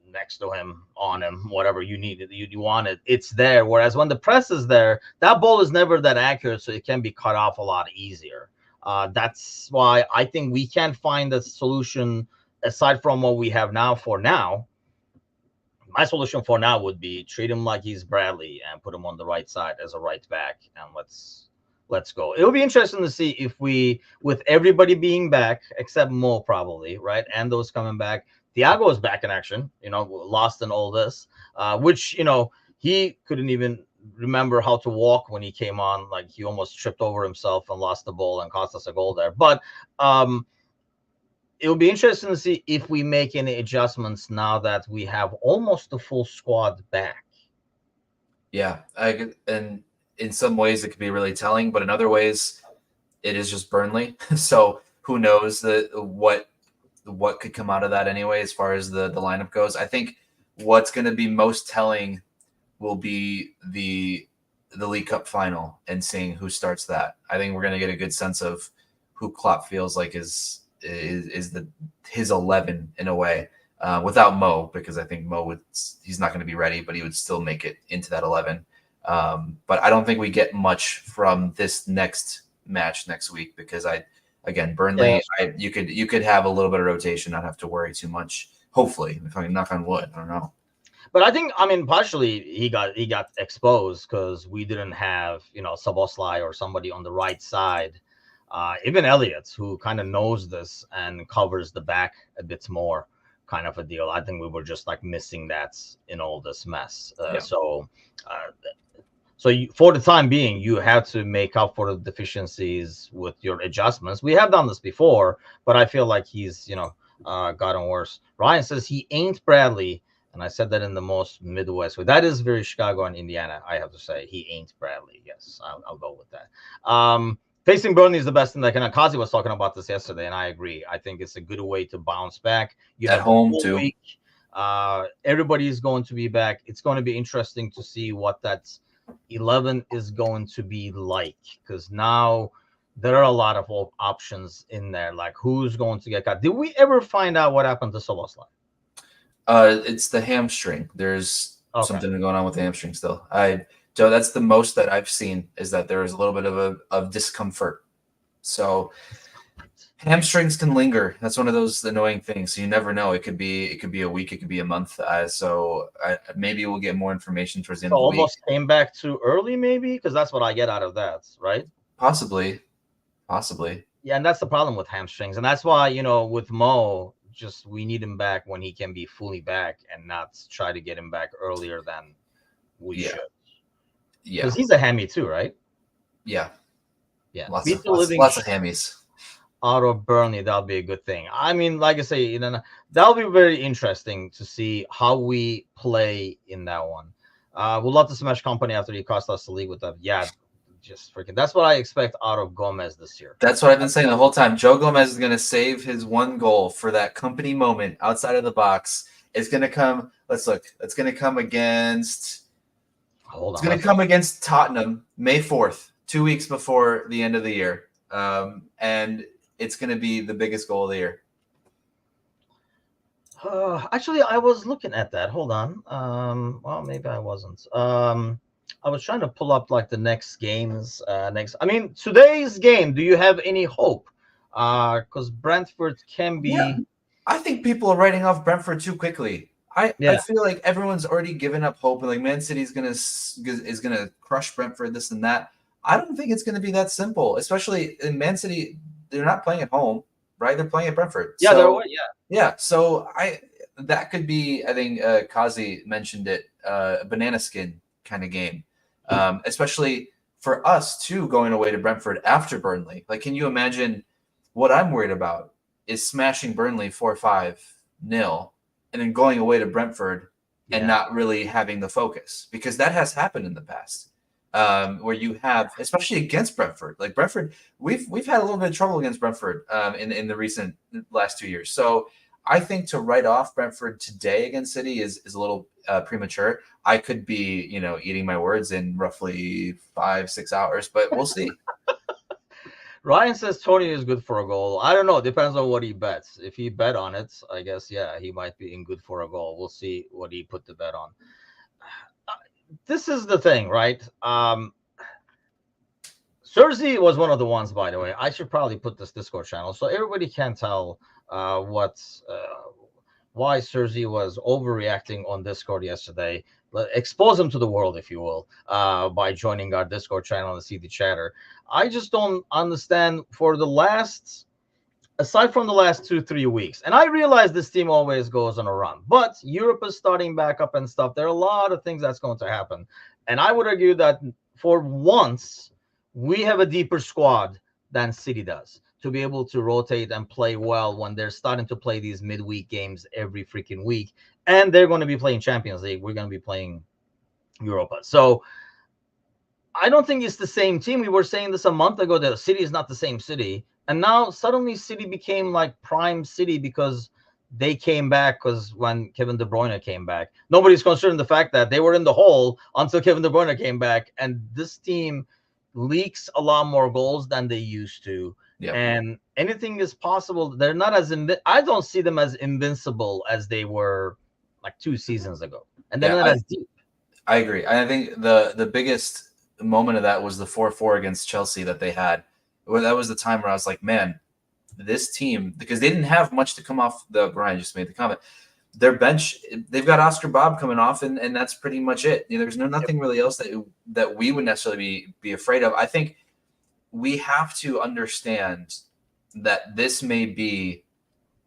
next to him, on him, whatever you needed, you wanted, it's there. Whereas when the press is there, that ball is never that accurate, so it can be cut off a lot easier. That's why I think we can't find a solution aside from what we have now. For now, my solution for now would be treat him like he's Bradley and put him on the right side as a right back, and let's go. It'll be interesting to see if we, with everybody being back except Mo probably, right, and those coming back, Thiago is back in action. Lost in all this, which he couldn't even remember how to walk when he came on. Like he almost tripped over himself and lost the ball and cost us a goal there. But it will be interesting to see if we make any adjustments now that we have almost the full squad back. Yeah, and in some ways it could be really telling, but in other ways it is just Burnley. So who knows what could come out of that anyway, as far as the lineup goes. I think what's going to be most telling will be the League Cup final and seeing who starts that. I think we're going to get a good sense of who Klopp feels like is his 11 in a way, without Mo, because I think he's not going to be ready, but he would still make it into that 11. But I don't think we get much from this next match next week, because Burnley, you could have a little bit of rotation, not have to worry too much. Hopefully, if I can knock on wood, I don't know. But I think, partially he got exposed because we didn't have, Szoboszlai or somebody on the right side. Even Elliott, who kind of knows this and covers the back a bit more, kind of a deal. I think we were just like missing that in all this mess. So for the time being, you have to make up for the deficiencies with your adjustments. We have done this before, but I feel like he's, gotten worse. Ryan says he ain't Bradley, and I said that in the most Midwest way. That is very Chicago and Indiana, I have to say. He ain't Bradley. Yes, I'll go with that. Facing Burnley is the best thing that can. Kazi was talking about this yesterday, and I agree. I think it's a good way to bounce back. You at have home too. Week. Everybody is going to be back. It's going to be interesting to see what that 11 is going to be like, because now there are a lot of options in there. Like who's going to get cut? Did we ever find out what happened to Szoboszlai? It's the hamstring. There's something going on with the hamstring still. Joe, that's the most that I've seen, is that there is a little bit of discomfort. So hamstrings can linger. That's one of those annoying things. So you never know. It could be a week. It could be a month. So maybe we'll get more information towards the end of the week. Almost came back too early, maybe, because that's what I get out of that, right? Possibly. Yeah, and that's the problem with hamstrings, and that's why with Mo, just we need him back when he can be fully back, and not try to get him back earlier than we should. Yeah, because he's a hammy too, right? Yeah. Lots of hammies. Out of Burnley, that'll be a good thing. Like I say, that'll be very interesting to see how we play in that one. We'll love to smash Company after he cost us the league with that. Yeah, just freaking. That's what I expect out of Gomez this year. That's what I've been saying the whole time. Joe Gomez is going to save his one goal for that Company moment outside of the box. It's going to come. Let's look. It's going to come against. It's going to come against Tottenham May 4th, 2 weeks before the end of the year. And it's going to be the biggest goal of the year. Actually, I was looking at that. Hold on. Well, maybe I wasn't. I was trying to pull up like the next games. Today's game, do you have any hope? Because Brentford can be. Yeah. I think people are writing off Brentford too quickly. I feel like everyone's already given up hope, and like Man City is gonna crush Brentford, this and that. I don't think it's gonna be that simple, especially in Man City. They're not playing at home, right? They're playing at Brentford. Yeah, Yeah. So that could be. I think Kazi mentioned it, a banana skin kind of game, especially for us too, going away to Brentford after Burnley. Like, can you imagine? What I'm worried about is smashing Burnley 4-5-0. And then going away to Brentford and not really having the focus, because that has happened in the past. where you have, especially against Brentford. Like Brentford, we've had a little bit of trouble against Brentford in the recent last 2 years. So I think to write off Brentford today against City is a little premature. I could be, eating my words in roughly 5-6 hours, but we'll see. Ryan says Tony is good for a goal. I don't know. Depends on what he bets. If he bet on it, I guess, yeah, he might be in good for a goal. We'll see what he put the bet on. This is the thing, right? Cersei was one of the ones, by the way. I should probably put this Discord channel so everybody can tell why Cersei was overreacting on Discord yesterday. Expose him to the world, if you will, by joining our Discord channel and see the chatter. I just don't understand for the last, aside from the last 2-3 weeks, and I realize this team always goes on a run, but Europe is starting back up and stuff. There are a lot of things that's going to happen. And I would argue that for once, we have a deeper squad than City does to be able to rotate and play well when they're starting to play these midweek games every freaking week. And they're going to be playing Champions League. We're going to be playing Europa. So I don't think it's the same team. We were saying this a month ago that City is not the same City. And now suddenly City became like prime City because they came back, because when Kevin De Bruyne came back, nobody's considering the fact that they were in the hole until Kevin De Bruyne came back. And this team leaks a lot more goals than they used to. Yep. And anything is possible. They're not as I don't see them as invincible as they were like 2 seasons ago. And they're not as deep. I agree. I think the biggest moment of that was the 4-4 against Chelsea that they had. That was the time where I was like, man, this team, because they didn't have much to come off Brian just made the comment. Their bench, they've got Oscar Bob coming off, and that's pretty much it. There's nothing really else that we would necessarily be afraid of. I think we have to understand that this may be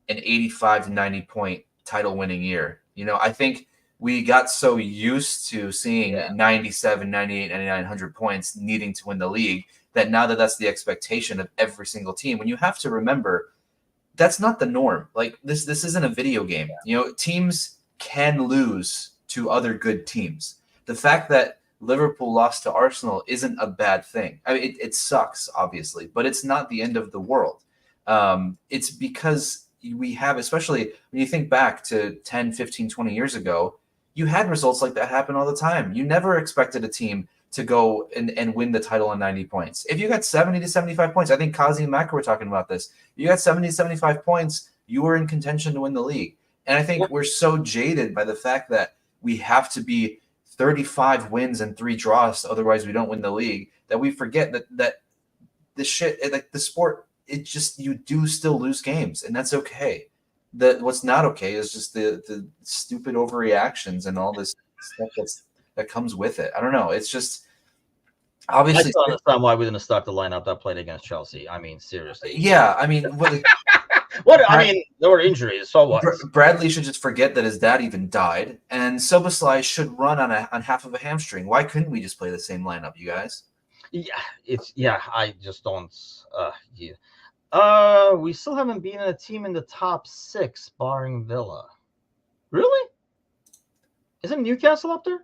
an 85 to 90 point title winning year. I think we got so used to seeing 97, 98, 99, 100 points needing to win the league that now that's the expectation of every single team. When you have to remember, that's not the norm. Like this isn't a video game. Teams can lose to other good teams. The fact that Liverpool lost to Arsenal isn't a bad thing. I mean, it sucks, obviously, but it's not the end of the world. It's because we have, especially when you think back to 10, 15, 20 years ago, you had results like that happen all the time. You never expected a team to go and win the title on 90 points. If you got 70 to 75 points, I think Kazi and Mac were talking about this. You got 70 to 75 points, you were in contention to win the league. And I think we're so jaded by the fact that we have to be 35 wins and 3 draws, otherwise we don't win the league, that we forget that the shit, like the sport, it just, you do still lose games, and that's okay. What's not okay is just the stupid overreactions and all this stuff that comes with it. I don't know. It's just obviously. I don't understand why we didn't start the lineup that played against Chelsea. I mean, seriously. Yeah, I mean, there were injuries. So what? Bradley should just forget that his dad even died, and Soboslai should run on half of a hamstring. Why couldn't we just play the same lineup, you guys? I just don't. We still haven't beaten a team in the top 6, barring Villa. Really? Isn't Newcastle up there?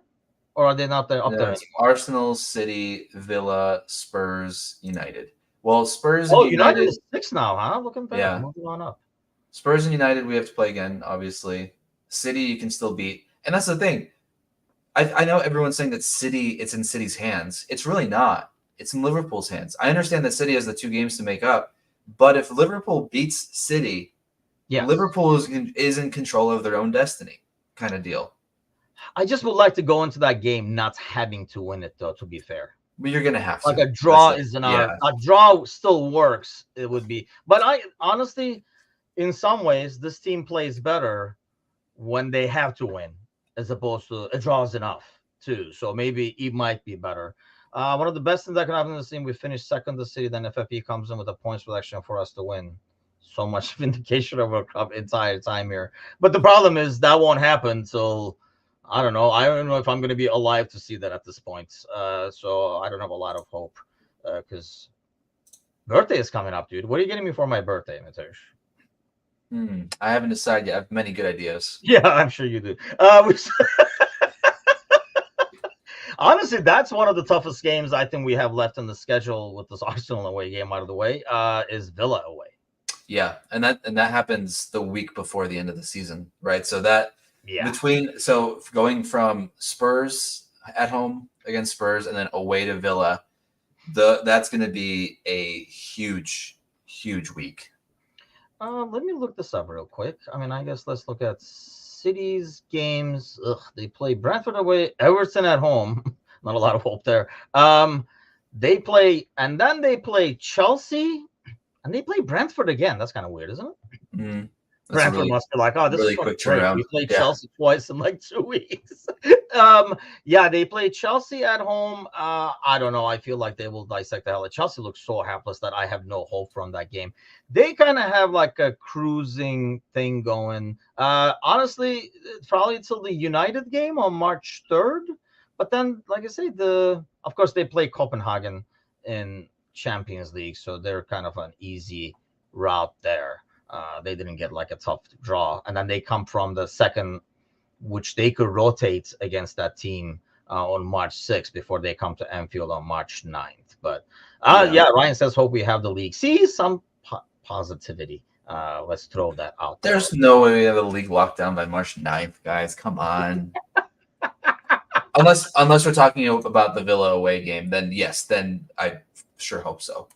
Or are they not there? Up there? Arsenal, City, Villa, Spurs, United. Well, Spurs. Oh, United is 6 now, huh? Looking back, moving on up. Spurs and United, we have to play again. Obviously, City you can still beat, and that's the thing. I know everyone's saying that City, it's in City's hands. It's really not. It's in Liverpool's hands. I understand that City has the 2 games to make up. But if Liverpool beats City, Liverpool is in control of their own destiny, kind of deal. I just would like to go into that game not having to win it, though, to be fair. But you're going to have to. Like a draw is a draw still works, it would be. But I honestly, in some ways, this team plays better when they have to win, as opposed to a draw is enough, too. So maybe it might be better. One of the best things that can happen in this team, we finished second to City, then FFP comes in with a points selection for us to win. So much vindication of our club entire time here. But the problem is that won't happen till, I don't know. I don't know if I'm going to be alive to see that at this point. So I don't have a lot of hope because birthday is coming up, dude. What are you getting me for my birthday, Mitesh? I haven't decided yet. I have many good ideas. Yeah, I'm sure you do. Honestly, that's one of the toughest games I think we have left in the schedule with this Arsenal away game out of the way. Is Villa away? Yeah, and that happens the week before the end of the season, right? So that Yeah. going from Spurs at home against Spurs and then away to Villa, that's going to be a huge week. Let me look this up real quick. I mean, I guess let's look at City's games. Ugh, they play Brentford away, Everton at home. Not a lot of hope there. They play, and then they play Chelsea, and they play Brentford again. That's kind of weird, isn't it? Mm, that's a Brentford really must be like, oh, this is really fucking quick great. turnaround. We played Yeah. Chelsea twice in like 2 weeks. Yeah, they play Chelsea at home. I don't know. I feel like they will dissect the hell. Chelsea looks so hapless that I have no hope from that game. They kind of have like a cruising thing going. Honestly, probably until the United game on March 3rd. But then, like I say, of course they play Copenhagen in Champions League, so they're kind of an easy route there. They didn't get like a tough draw, and then they come from the second, which they could rotate against that team on March 6th before they come to Anfield on March 9th. But yeah, Ryan says, hope we have the league. See some positivity. Let's throw that out there. There's no way we have a league locked down by March 9th, guys. Come on. Unless we're talking about the Villa away game, then yes, then I sure hope so.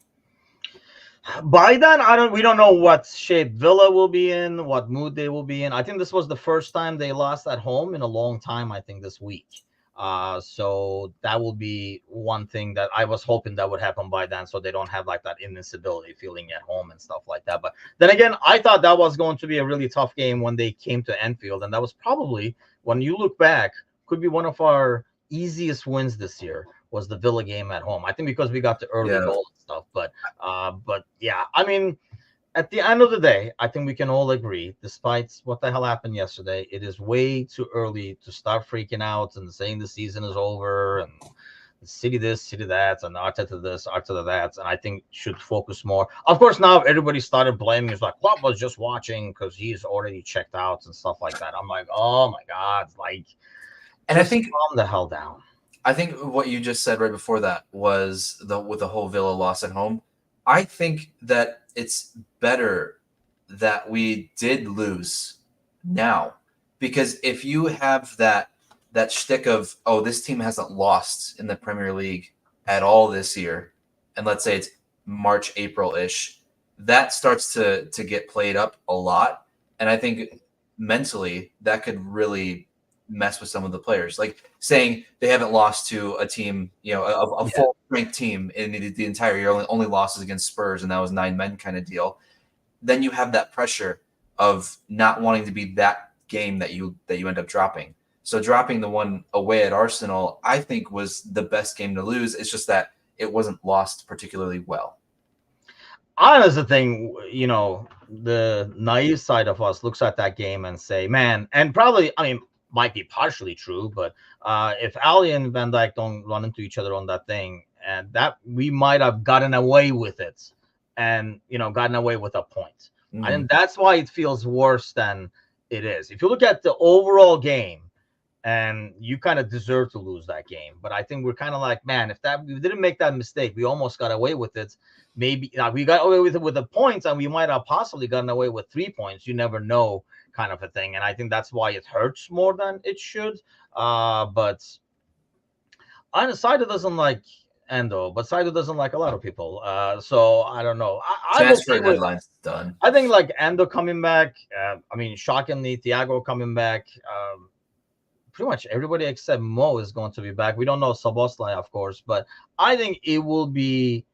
By then, we don't know what shape Villa will be in, what mood they will be in. I think this was the first time they lost at home in a long time, I think, this week. So that will be one thing that I was hoping that would happen by then, so they don't have like that invincibility feeling at home and stuff like that. But then again, I thought that was going to be a really tough game when they came to Anfield, and that was probably, when you look back, could be one of our easiest wins this year was the Villa game at home. I think because we got the early goal and stuff. But yeah, I mean, at the end of the day, I think we can all agree, despite what the hell happened yesterday, it is way too early to start freaking out and saying the season is over and City this, City that, and Arteta this, Arteta that. And I think should focus more. Of course, now everybody started blaming. It's like, Klopp was just watching because he's already checked out and stuff like that. I'm like, oh my God, like, and I think calm the hell down. I think what you just said right before that was with the whole Villa loss at home. I think that it's better that we did lose now, because if you have that shtick of, oh, this team hasn't lost in the Premier League at all this year, and let's say it's March, April-ish, that starts to get played up a lot. And I think mentally that could really mess with some of the players, like saying they haven't lost to a team, a full strength team in the entire year, only losses against Spurs, and that was 9 men kind of deal. Then you have that pressure of not wanting to be that game that you end up dropping. So dropping the one away at Arsenal, I think, was the best game to lose. It's just that it wasn't lost particularly well. Honestly, the thing, the naive side of us looks at that game and say, man, and probably, I mean, might be partially true, but if Ali and Van Dijk don't run into each other on that thing, and that we might have gotten away with it, and gotten away with a point. Mm-hmm. And that's why it feels worse than it is. If you look at the overall game, and you kind of deserve to lose that game, but I think we're kind of like, man, if we didn't make that mistake, we almost got away with it. Maybe we got away with it with the points, and we might have possibly gotten away with 3 points. You never know, kind of a thing. And I think that's why it hurts more than it should. But Saito doesn't like Endo, but Saito doesn't like a lot of people. So I don't know. Transfer deadline's done. I think like Endo coming back. I mean, shockingly, Thiago coming back. Pretty much everybody except Mo is going to be back. We don't know Szoboszlai, of course, but I think it will be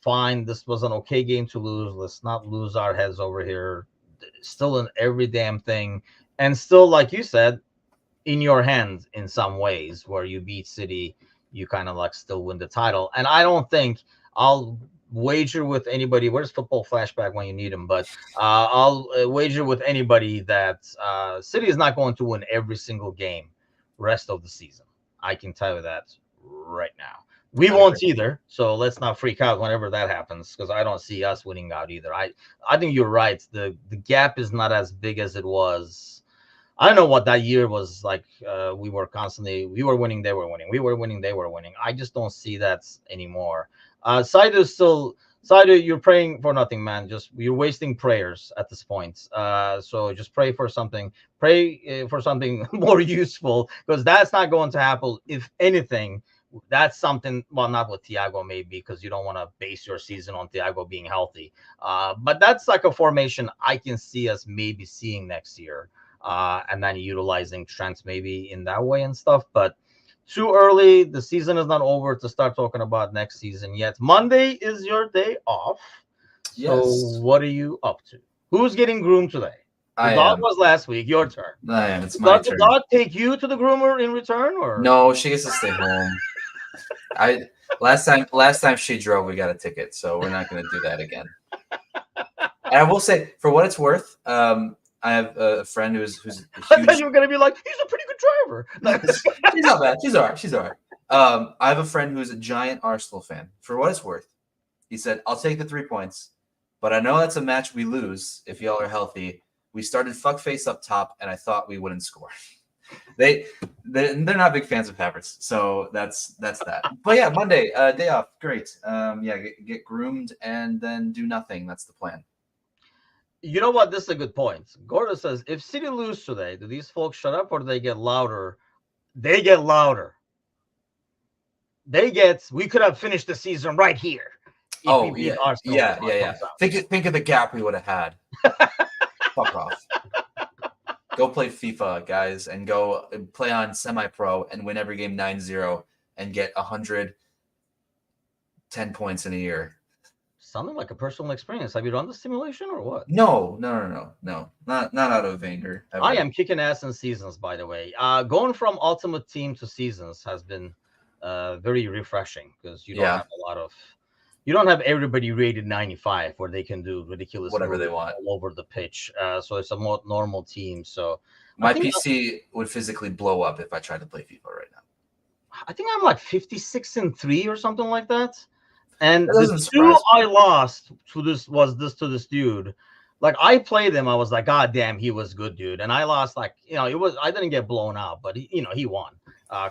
fine. This was an okay game to lose. Let's not lose our heads over here. Still in every damn thing, and still, like you said, in your hands in some ways, where you beat City, you kind of like still win the title. And I don't think I'll wager with anybody. Where's Football Flashback when you need him? But I'll wager with anybody that City is not going to win every single game rest of the season. I can tell you that right now. We won't either, so let's not freak out whenever that happens, because I don't see us winning out either. I think you're right. The gap is not as big as it was I don't know what that year was like. We were winning, they were winning, we were winning, they were winning. I just don't see that anymore. Saido, you're praying for nothing, man. Just you're wasting prayers at this point. So just pray for something. Pray for something more useful, because that's not going to happen. If anything, that's something. Well, not with Thiago, maybe, because you don't want to base your season on Thiago being healthy. But that's like a formation I can see us maybe seeing next year, and then utilizing Trent maybe in that way and stuff. But too early. The season is not over to start talking about next season yet. Monday is your day off. So Yes, what are you up to? Who's getting groomed today? The I dog am. was last week. Your turn. I am. It's my Does the turn. dog take you to the groomer in return, or No, she gets to stay home. I last time she drove, we got a ticket, so we're not going to do that again. And I will say, for what it's worth, I have a friend who's a I thought huge. you were gonna be like, he's a pretty good driver. No. She's not bad. She's all right. She's all right. I have a friend who's a giant Arsenal fan. For what it's worth, he said, "I'll take the 3 points, but I know that's a match we lose if y'all are healthy. We started fuckface up top, and I thought we wouldn't score." They they're not big fans of Havertz, so that's that. But yeah, Monday, day off, great. Yeah, get groomed and then do nothing. That's the plan. You know what? This is a good point. Gordo says, if City lose today, do these folks shut up or do they get louder? They get louder. We could have finished the season right here if we Oh beat yeah, Arsenal. yeah, yeah, yeah. Think of the gap we would have had. Fuck off. Go play FIFA, guys, and go play on semi-pro and win every game 9-0 and get 110 points in a year. Something like a personal experience. Have you run the simulation or what? No, not out of anger. Ever. I am kicking ass in seasons, by the way. Going from Ultimate Team to seasons has been very refreshing, because you don't have everybody rated 95 where they can do ridiculous whatever they moves want all over the pitch. So it's a more normal team. So my PC would physically blow up if I tried to play FIFA right now. I think I'm like 56-3 or something like that. And That the two I lost to this dude. Like, I played him, I was like, God damn, he was good, dude. And I lost, like, I didn't get blown out, but he won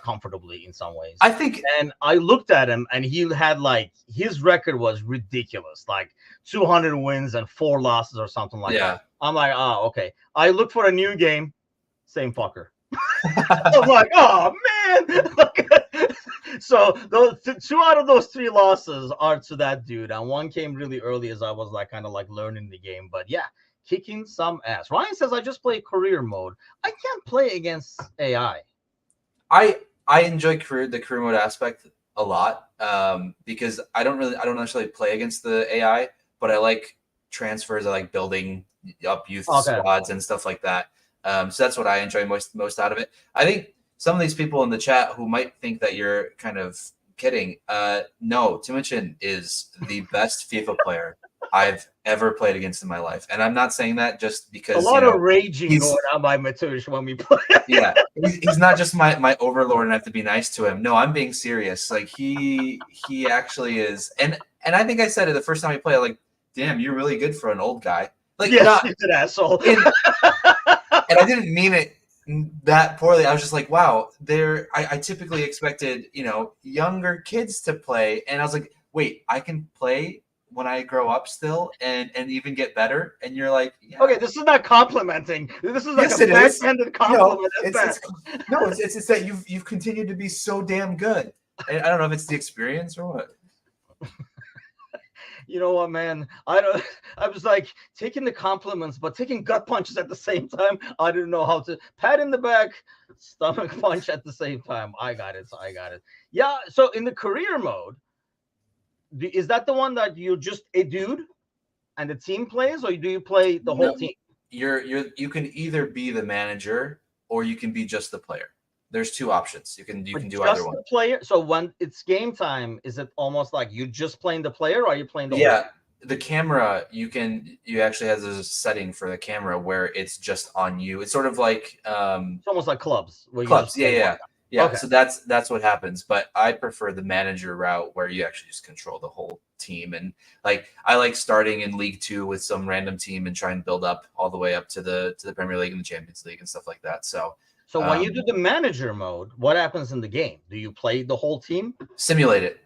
comfortably in some ways. I think, and I looked at him, and he had, like, his record was ridiculous, like 200 wins and 4 losses or something like that. I'm like, oh, okay. I looked for a new game, same fucker. I'm like, oh man. So those 2 out of those 3 losses are to that dude, and one came really early as I was like kind of like learning the game. But yeah, kicking some ass. Ryan says I just play career mode. I can't play against AI. I enjoy the career mode aspect a lot, because I don't necessarily play against the AI, but I like transfers. I like building up youth squads and stuff like that. So that's what I enjoy most out of it. I think some of these people in the chat who might think that you're kind of kidding. No, Timothy is the best FIFA player I've ever played against in my life. And I'm not saying that just because a lot of raging going on by Matush when we play. Yeah. He's not just my overlord and I have to be nice to him. No, I'm being serious. Like he actually is. And I think I said it the first time we played, like, damn, you're really good for an old guy. Like, yes, he's an asshole. And I didn't mean it that poorly. I was just like, wow, I typically expected, younger kids to play. And I was like, wait, I can play when I grow up still and even get better. And you're like, yeah. Okay, this is not complimenting. This is like a backhanded compliment. It's that you've continued to be so damn good. And I don't know if it's the experience or what. You know what, man? I was like taking the compliments, but taking gut punches at the same time. I didn't know how to pat in the back, stomach punch at the same time. I got it. Yeah. So in the career mode, is that the one that you're just a dude and the team plays, or do you play the whole team? You can either be the manager or you can be just the player. There's 2 options. You can do either one. The player. So when it's game time, is it almost like you just playing the player, or are you playing the whole team? The camera, you actually has a setting for the camera where it's just on you. It's sort of like it's almost like clubs. Clubs, yeah. Okay. So that's what happens. But I prefer the manager route where you actually just control the whole team. And like I like starting in League Two with some random team and try and build up all the way up to the Premier League and the Champions League and stuff like that. So So when you do the manager mode, what happens in the game? Do you play the whole team simulate it.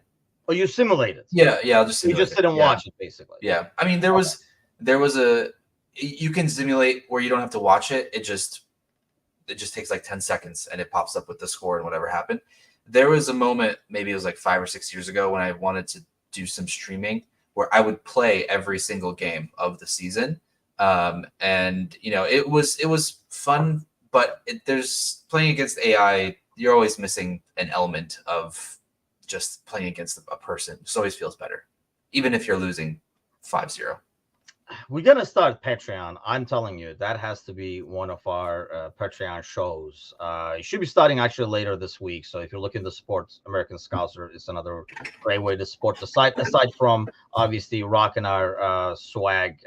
or you simulate it? Yeah, I'll just You simulate just sit and watch it, basically. Yeah, I mean there was a you can simulate where you don't have to watch it. It just takes like 10 seconds and it pops up with the score and whatever happened. There was a moment, maybe it was like 5 or 6 years ago, when I wanted to do some streaming where I would play every single game of the season. And you know, it was fun, but there's playing against AI, you're always missing an element of just playing against a person. It just always feels better, even if you're losing 5-0. We're gonna start Patreon. I'm telling you, that has to be one of our Patreon shows. It should be starting actually later this week. So if you're looking to support American Scouser, it's another great way to support the site. Aside from obviously rocking our swag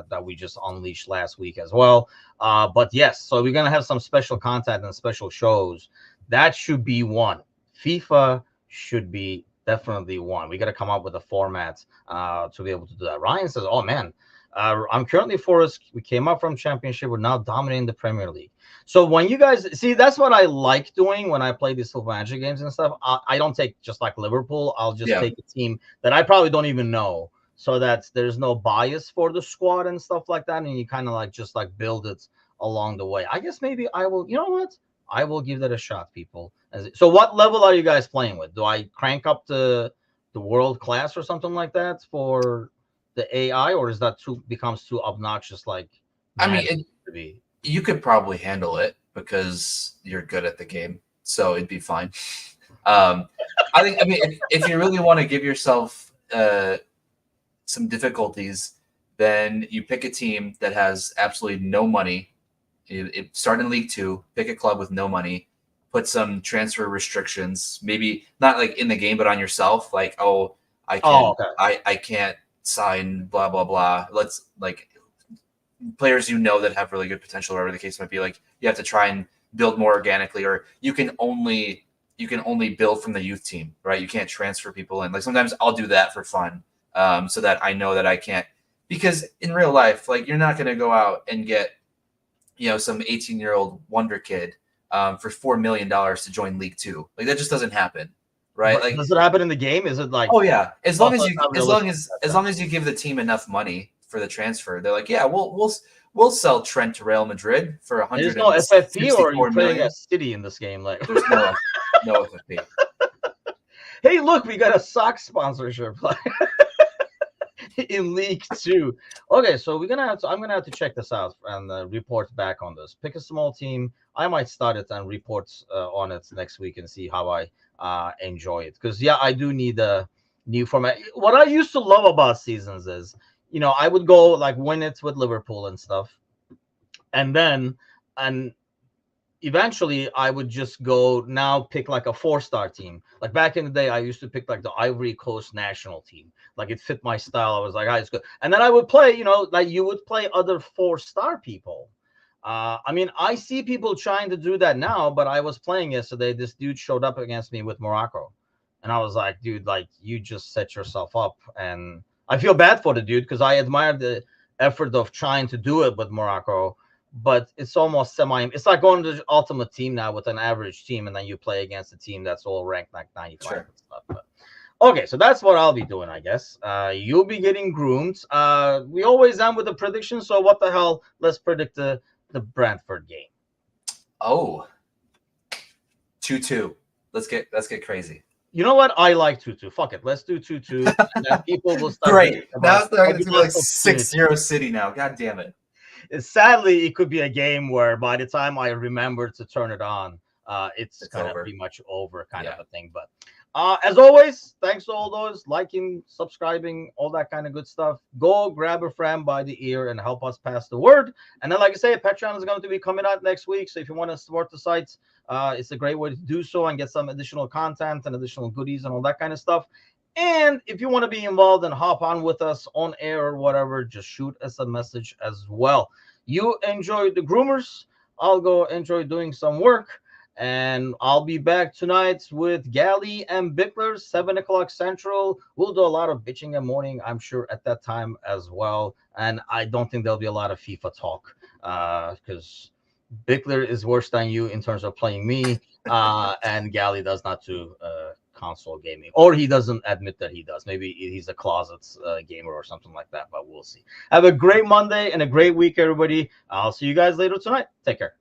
that we just unleashed last week as well. But yes, so we're gonna have some special content and special shows. That should be one. FIFA should be definitely one. We got to come up with a format to be able to do that. Ryan says, "Oh man." I'm currently Forest. We came up from championship. We're now dominating the Premier League. So when you guys see, that's what I like doing when I play these little magic games and stuff. I don't take just like Liverpool. I'll just take a team that I probably don't even know, so that there's no bias for the squad and stuff like that. And you kind of like just like build it along the way. I guess maybe I will. You know what? I will give that a shot, people. So what level are you guys playing with? Do I crank up the world class or something like that for the AI, or is that becomes too obnoxious? Like, I mean, you could probably handle it because you're good at the game, so it'd be fine. I think. I mean, if you really want to give yourself some difficulties, then you pick a team that has absolutely no money. You start in League Two, pick a club with no money, put some transfer restrictions, maybe not like in the game, but on yourself. Like, I can't sign blah blah blah. Let's like players that have really good potential, whatever the case might be. Like you have to try and build more organically, or you can only build from the youth team, right? You can't transfer people in. Like sometimes I'll do that for fun, so that I know that I can't, because in real life, like you're not going to go out and get some 18-year-old wonder kid for $4 million to join League Two. Like that just doesn't happen. Right? Like, does it happen in the game? Is it like? Oh yeah, as long as you give the team enough money for the transfer, they're like, yeah, we'll sell Trent to Real Madrid for 100. There's no FFP, or you're playing a City in this game. Like there's no FFP. Hey, look, we got a sock sponsorship in League Two. Okay, so I'm gonna have to check this out and report back on this. Pick a small team. I might start it and report on it next week and see how I enjoy it, because I do need a new format. What I used to love about seasons is I would go like win it with Liverpool and stuff, and eventually I would just go now pick like a 4-star team. Like back in the day, I used to pick like the Ivory Coast national team. Like it fit my style. I was like, it's good. And then I would play, like you would play other 4-star people. I mean, I see people trying to do that now, but I was playing yesterday. This dude showed up against me with Morocco. And I was like, dude, like you just set yourself up. And I feel bad for the dude because I admire the effort of trying to do it with Morocco, but it's almost it's like going to the ultimate team now with an average team, and then you play against a team that's all ranked like 95 and stuff. But, okay, so that's what I'll be doing, I guess. You'll be getting groomed. We always end with a prediction, so what the hell? Let's predict the Brentford game. Oh, 2-2. Let's get crazy. You know what? I like 2-2. Fuck it. Let's do 2-2. And then people will start. Great. Now it's going to be like 6-0 City now. God damn it. Sadly, it could be a game where by the time I remember to turn it on, it's kind of pretty much over kind of a thing. But as always, thanks to all those liking, subscribing, all that kind of good stuff. Go grab a friend by the ear and help us pass the word. And then, like I say, Patreon is going to be coming out next week. So if you want to support the site, it's a great way to do so and get some additional content and additional goodies and all that kind of stuff. And if you want to be involved and hop on with us on air or whatever, just shoot us a message as well. You enjoy the groomers. I'll go enjoy doing some work. And I'll be back tonight with Gally and Bickler, 7 o'clock Central. We'll do a lot of bitching and moaning, I'm sure, at that time as well. And I don't think there'll be a lot of FIFA talk because Bickler is worse than you in terms of playing me, and Gally does not do console gaming, or he doesn't admit that he does. Maybe he's a closet gamer or something like that, but we'll see. Have a great Monday and a great week, everybody. I'll see you guys later tonight. Take care.